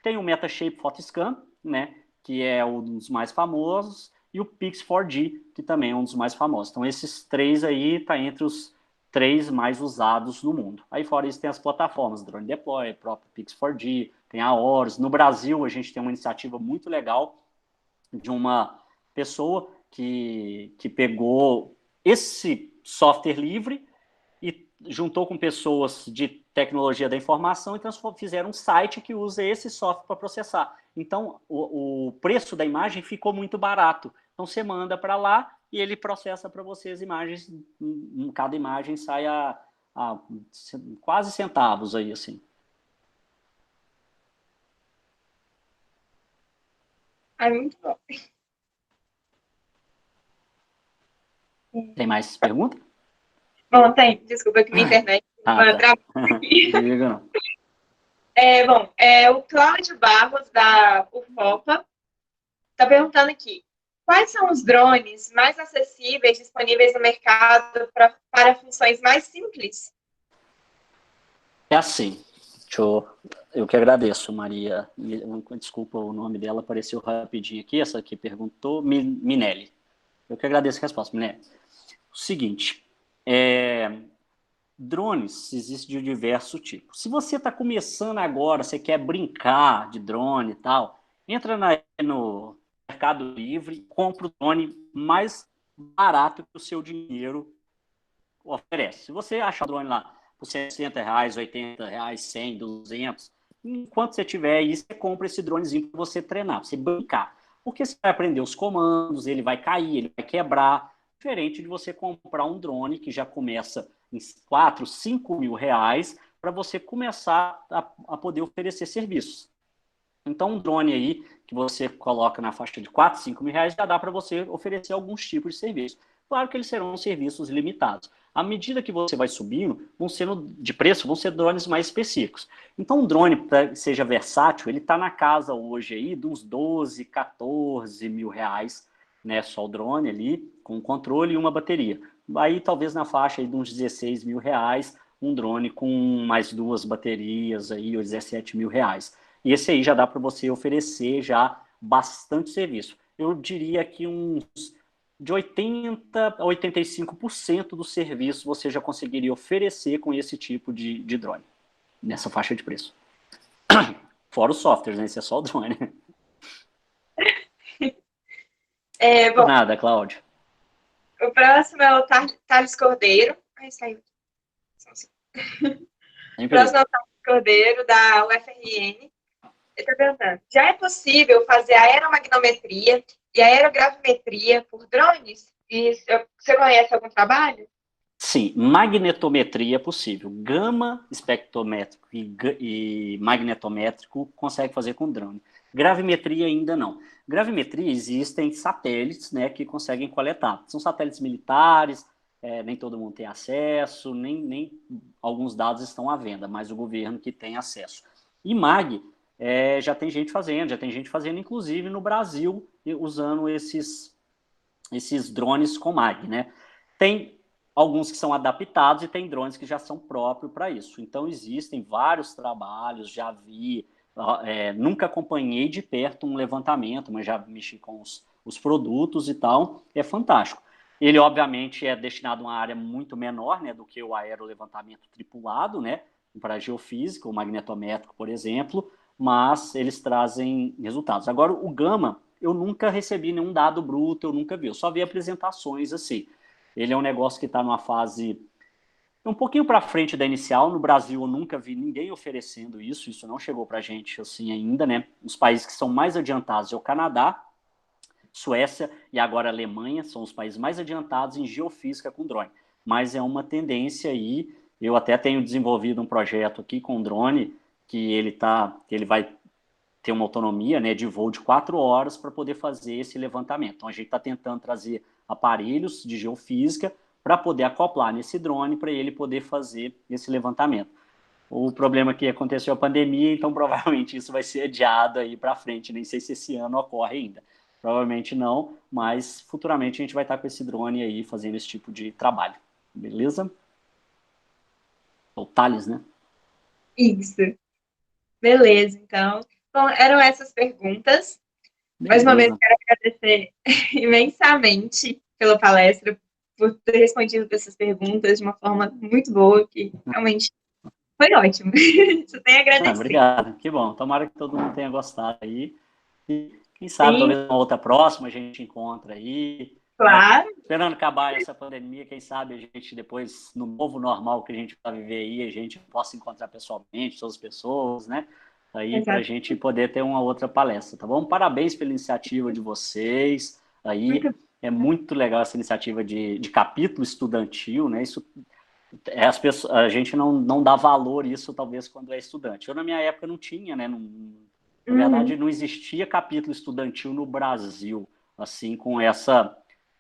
Tem o Metashape Photoscan, né, que é um dos mais famosos, e o Pix4D, que também é um dos mais famosos. Então esses três aí tá entre os 3 mais usados no mundo. Aí fora isso tem as plataformas, Drone Deploy, próprio Pix4D, tem a Horus. No Brasil a gente tem uma iniciativa muito legal de uma pessoa que pegou esse software livre e juntou com pessoas de tecnologia da informação e fizeram um site que usa esse software para processar. Então, o preço da imagem ficou muito barato. Então, você manda para lá e ele processa para você as imagens. Cada imagem sai a quase centavos aí, assim. Ai, muito bom. Tem mais pergunta? Bom, tem. Desculpa que minha internet Tá. trava aqui. Diga não. Bom, o Cláudio Barros, da UFOPA, está perguntando aqui. Quais são os drones mais acessíveis disponíveis no mercado para funções mais simples? É assim, eu que agradeço, Maria. Desculpa, o nome dela apareceu rapidinho aqui. Essa aqui perguntou, Minelli. Eu que agradeço a resposta, Minelli. O seguinte, drones existem de diversos tipos. Se você está começando agora, você quer brincar de drone e tal, entra no Mercado Livre e compra o drone mais barato que o seu dinheiro oferece. Se você achar o drone lá por R$60, R$80, 100, 200, enquanto você tiver aí, você compra esse dronezinho para você treinar, para você brincar. Porque você vai aprender os comandos, ele vai cair, ele vai quebrar, diferente de você comprar um drone que já começa em 4, 5 mil reais para você começar a poder oferecer serviços. Então, um drone aí que você coloca na faixa de 4, 5 mil reais já dá para você oferecer alguns tipos de serviço. Claro que eles serão serviços limitados. À medida que você vai subindo, de preço, vão ser drones mais específicos. Então, um drone, para que seja versátil, ele está na casa hoje aí de uns 12, 14 mil reais, né? Só o drone ali, com um controle e uma bateria. Aí, talvez na faixa aí de uns 16 mil reais, um drone com mais 2 baterias aí, ou 17 mil reais. E esse aí já dá para você oferecer já bastante serviço. Eu diria que uns de 80% a 85% do serviço você já conseguiria oferecer com esse tipo de drone, nessa faixa de preço. Fora os softwares, né? Esse é só o drone. Bom, Nada, Cláudio. o próximo é o Thales Cordeiro. Ai, saiu. O próximo é o Thales Cordeiro, da UFRN. Ele está perguntando, já é possível fazer aeromagnometria e aerogravimetria por drones? E você conhece algum trabalho? Sim, magnetometria é possível. Gama espectrométrico e magnetométrico consegue fazer com drone. Gravimetria ainda não. Gravimetria existem satélites, né, que conseguem coletar. São satélites militares, nem todo mundo tem acesso, nem alguns dados estão à venda, mas o governo que tem acesso. E mag, já tem gente fazendo inclusive no Brasil, usando esses drones com mag, né? Tem alguns que são adaptados e tem drones que já são próprios para isso. Então, existem vários trabalhos, já vi, nunca acompanhei de perto um levantamento, mas já mexi com os produtos e tal, é fantástico. Ele, obviamente, é destinado a uma área muito menor, né, do que o aerolevantamento tripulado, né, para geofísica, o magnetométrico, por exemplo, mas eles trazem resultados. Agora, o Gama, eu nunca recebi nenhum dado bruto, eu nunca vi, eu só vi apresentações assim. Ele é um negócio que está numa fase um pouquinho para frente da inicial. No Brasil, eu nunca vi ninguém oferecendo isso não chegou para a gente assim ainda, né? Os países que são mais adiantados é o Canadá, Suécia e agora a Alemanha, são os países mais adiantados em geofísica com drone. Mas é uma tendência aí, eu até tenho desenvolvido um projeto aqui com drone, que ele vai ter uma autonomia, né, de voo de 4 horas para poder fazer esse levantamento. Então, a gente está tentando trazer aparelhos de geofísica para poder acoplar nesse drone para ele poder fazer esse levantamento. O problema é que aconteceu a pandemia, então provavelmente isso vai ser adiado aí para frente. Nem sei se esse ano ocorre ainda. Provavelmente não, mas futuramente a gente vai estar com esse drone aí fazendo esse tipo de trabalho. Beleza? O Thales, né? Isso. Beleza, então. Bom, eram essas perguntas. Mais uma vez, quero agradecer imensamente pela palestra, por ter respondido essas perguntas de uma forma muito boa, que realmente foi ótimo. Só tenho a agradecer. Obrigado, que bom. Tomara que todo mundo tenha gostado aí. E quem sabe, talvez uma outra próxima a gente encontra aí. Claro. Né? Esperando acabar essa pandemia, quem sabe a gente depois, no novo normal que a gente vai viver aí, a gente possa encontrar pessoalmente todas as pessoas, né? Aí para a gente poder ter uma outra palestra, tá bom? Parabéns pela iniciativa de vocês. Aí é muito legal essa iniciativa de capítulo estudantil, né? Isso a gente não dá valor isso talvez quando é estudante. Eu na minha época não tinha, né? Na verdade, não existia capítulo estudantil no Brasil, assim, com essa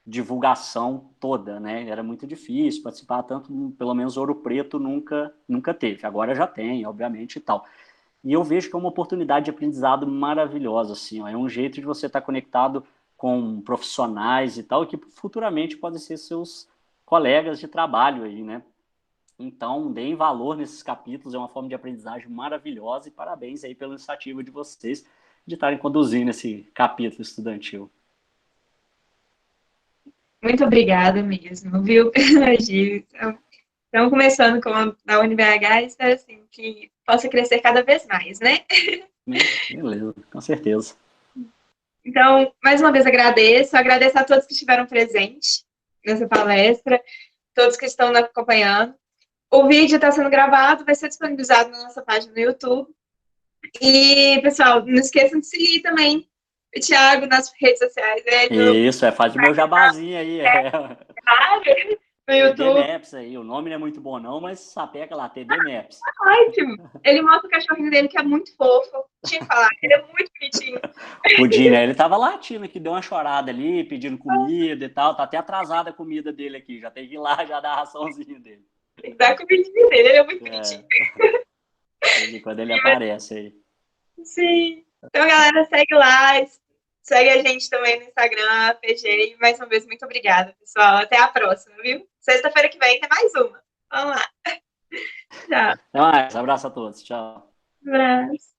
divulgação toda, né? Era muito difícil participar, tanto, pelo menos Ouro Preto nunca teve. Agora já tem, obviamente, e tal. E eu vejo que é uma oportunidade de aprendizado maravilhosa, assim, ó. É um jeito de você estar conectado com profissionais e tal, que futuramente podem ser seus colegas de trabalho aí, né? Então, deem valor nesses capítulos, é uma forma de aprendizagem maravilhosa e parabéns aí pela iniciativa de vocês de estarem conduzindo esse capítulo estudantil. Muito obrigada mesmo, viu, pela Gil. Estamos começando com a UniBH e espero assim, que possa crescer cada vez mais, né? Beleza, com certeza. Então, mais uma vez agradeço a todos que estiveram presentes nessa palestra, todos que estão nos acompanhando. O vídeo está sendo gravado, vai ser disponibilizado na nossa página no YouTube. E, pessoal, não esqueçam de seguir também o Thiago nas redes sociais. Isso, faz o meu jabazinho aí. No TD YouTube. Maps aí, o nome não é muito bom não, mas sapeca lá, TD Maps. Ótimo. Ele mostra o cachorrinho dele, que é muito fofo. Tinha que falar, ele é muito bonitinho. Pudim, né? Ele tava latindo aqui, deu uma chorada ali, pedindo comida e tal. Tá até atrasada a comida dele aqui, já tem que ir lá já dar a raçãozinha dele. Tem que dar a comidinha dele, ele é muito bonitinho. Quando ele aparece aí. Sim. Então, galera, segue lá. Segue a gente também no Instagram, PG. E mais uma vez, muito obrigada, pessoal. Até a próxima, viu? Sexta-feira que vem tem mais uma. Vamos lá. Tchau. Até mais. Abraço a todos. Tchau. Um abraço.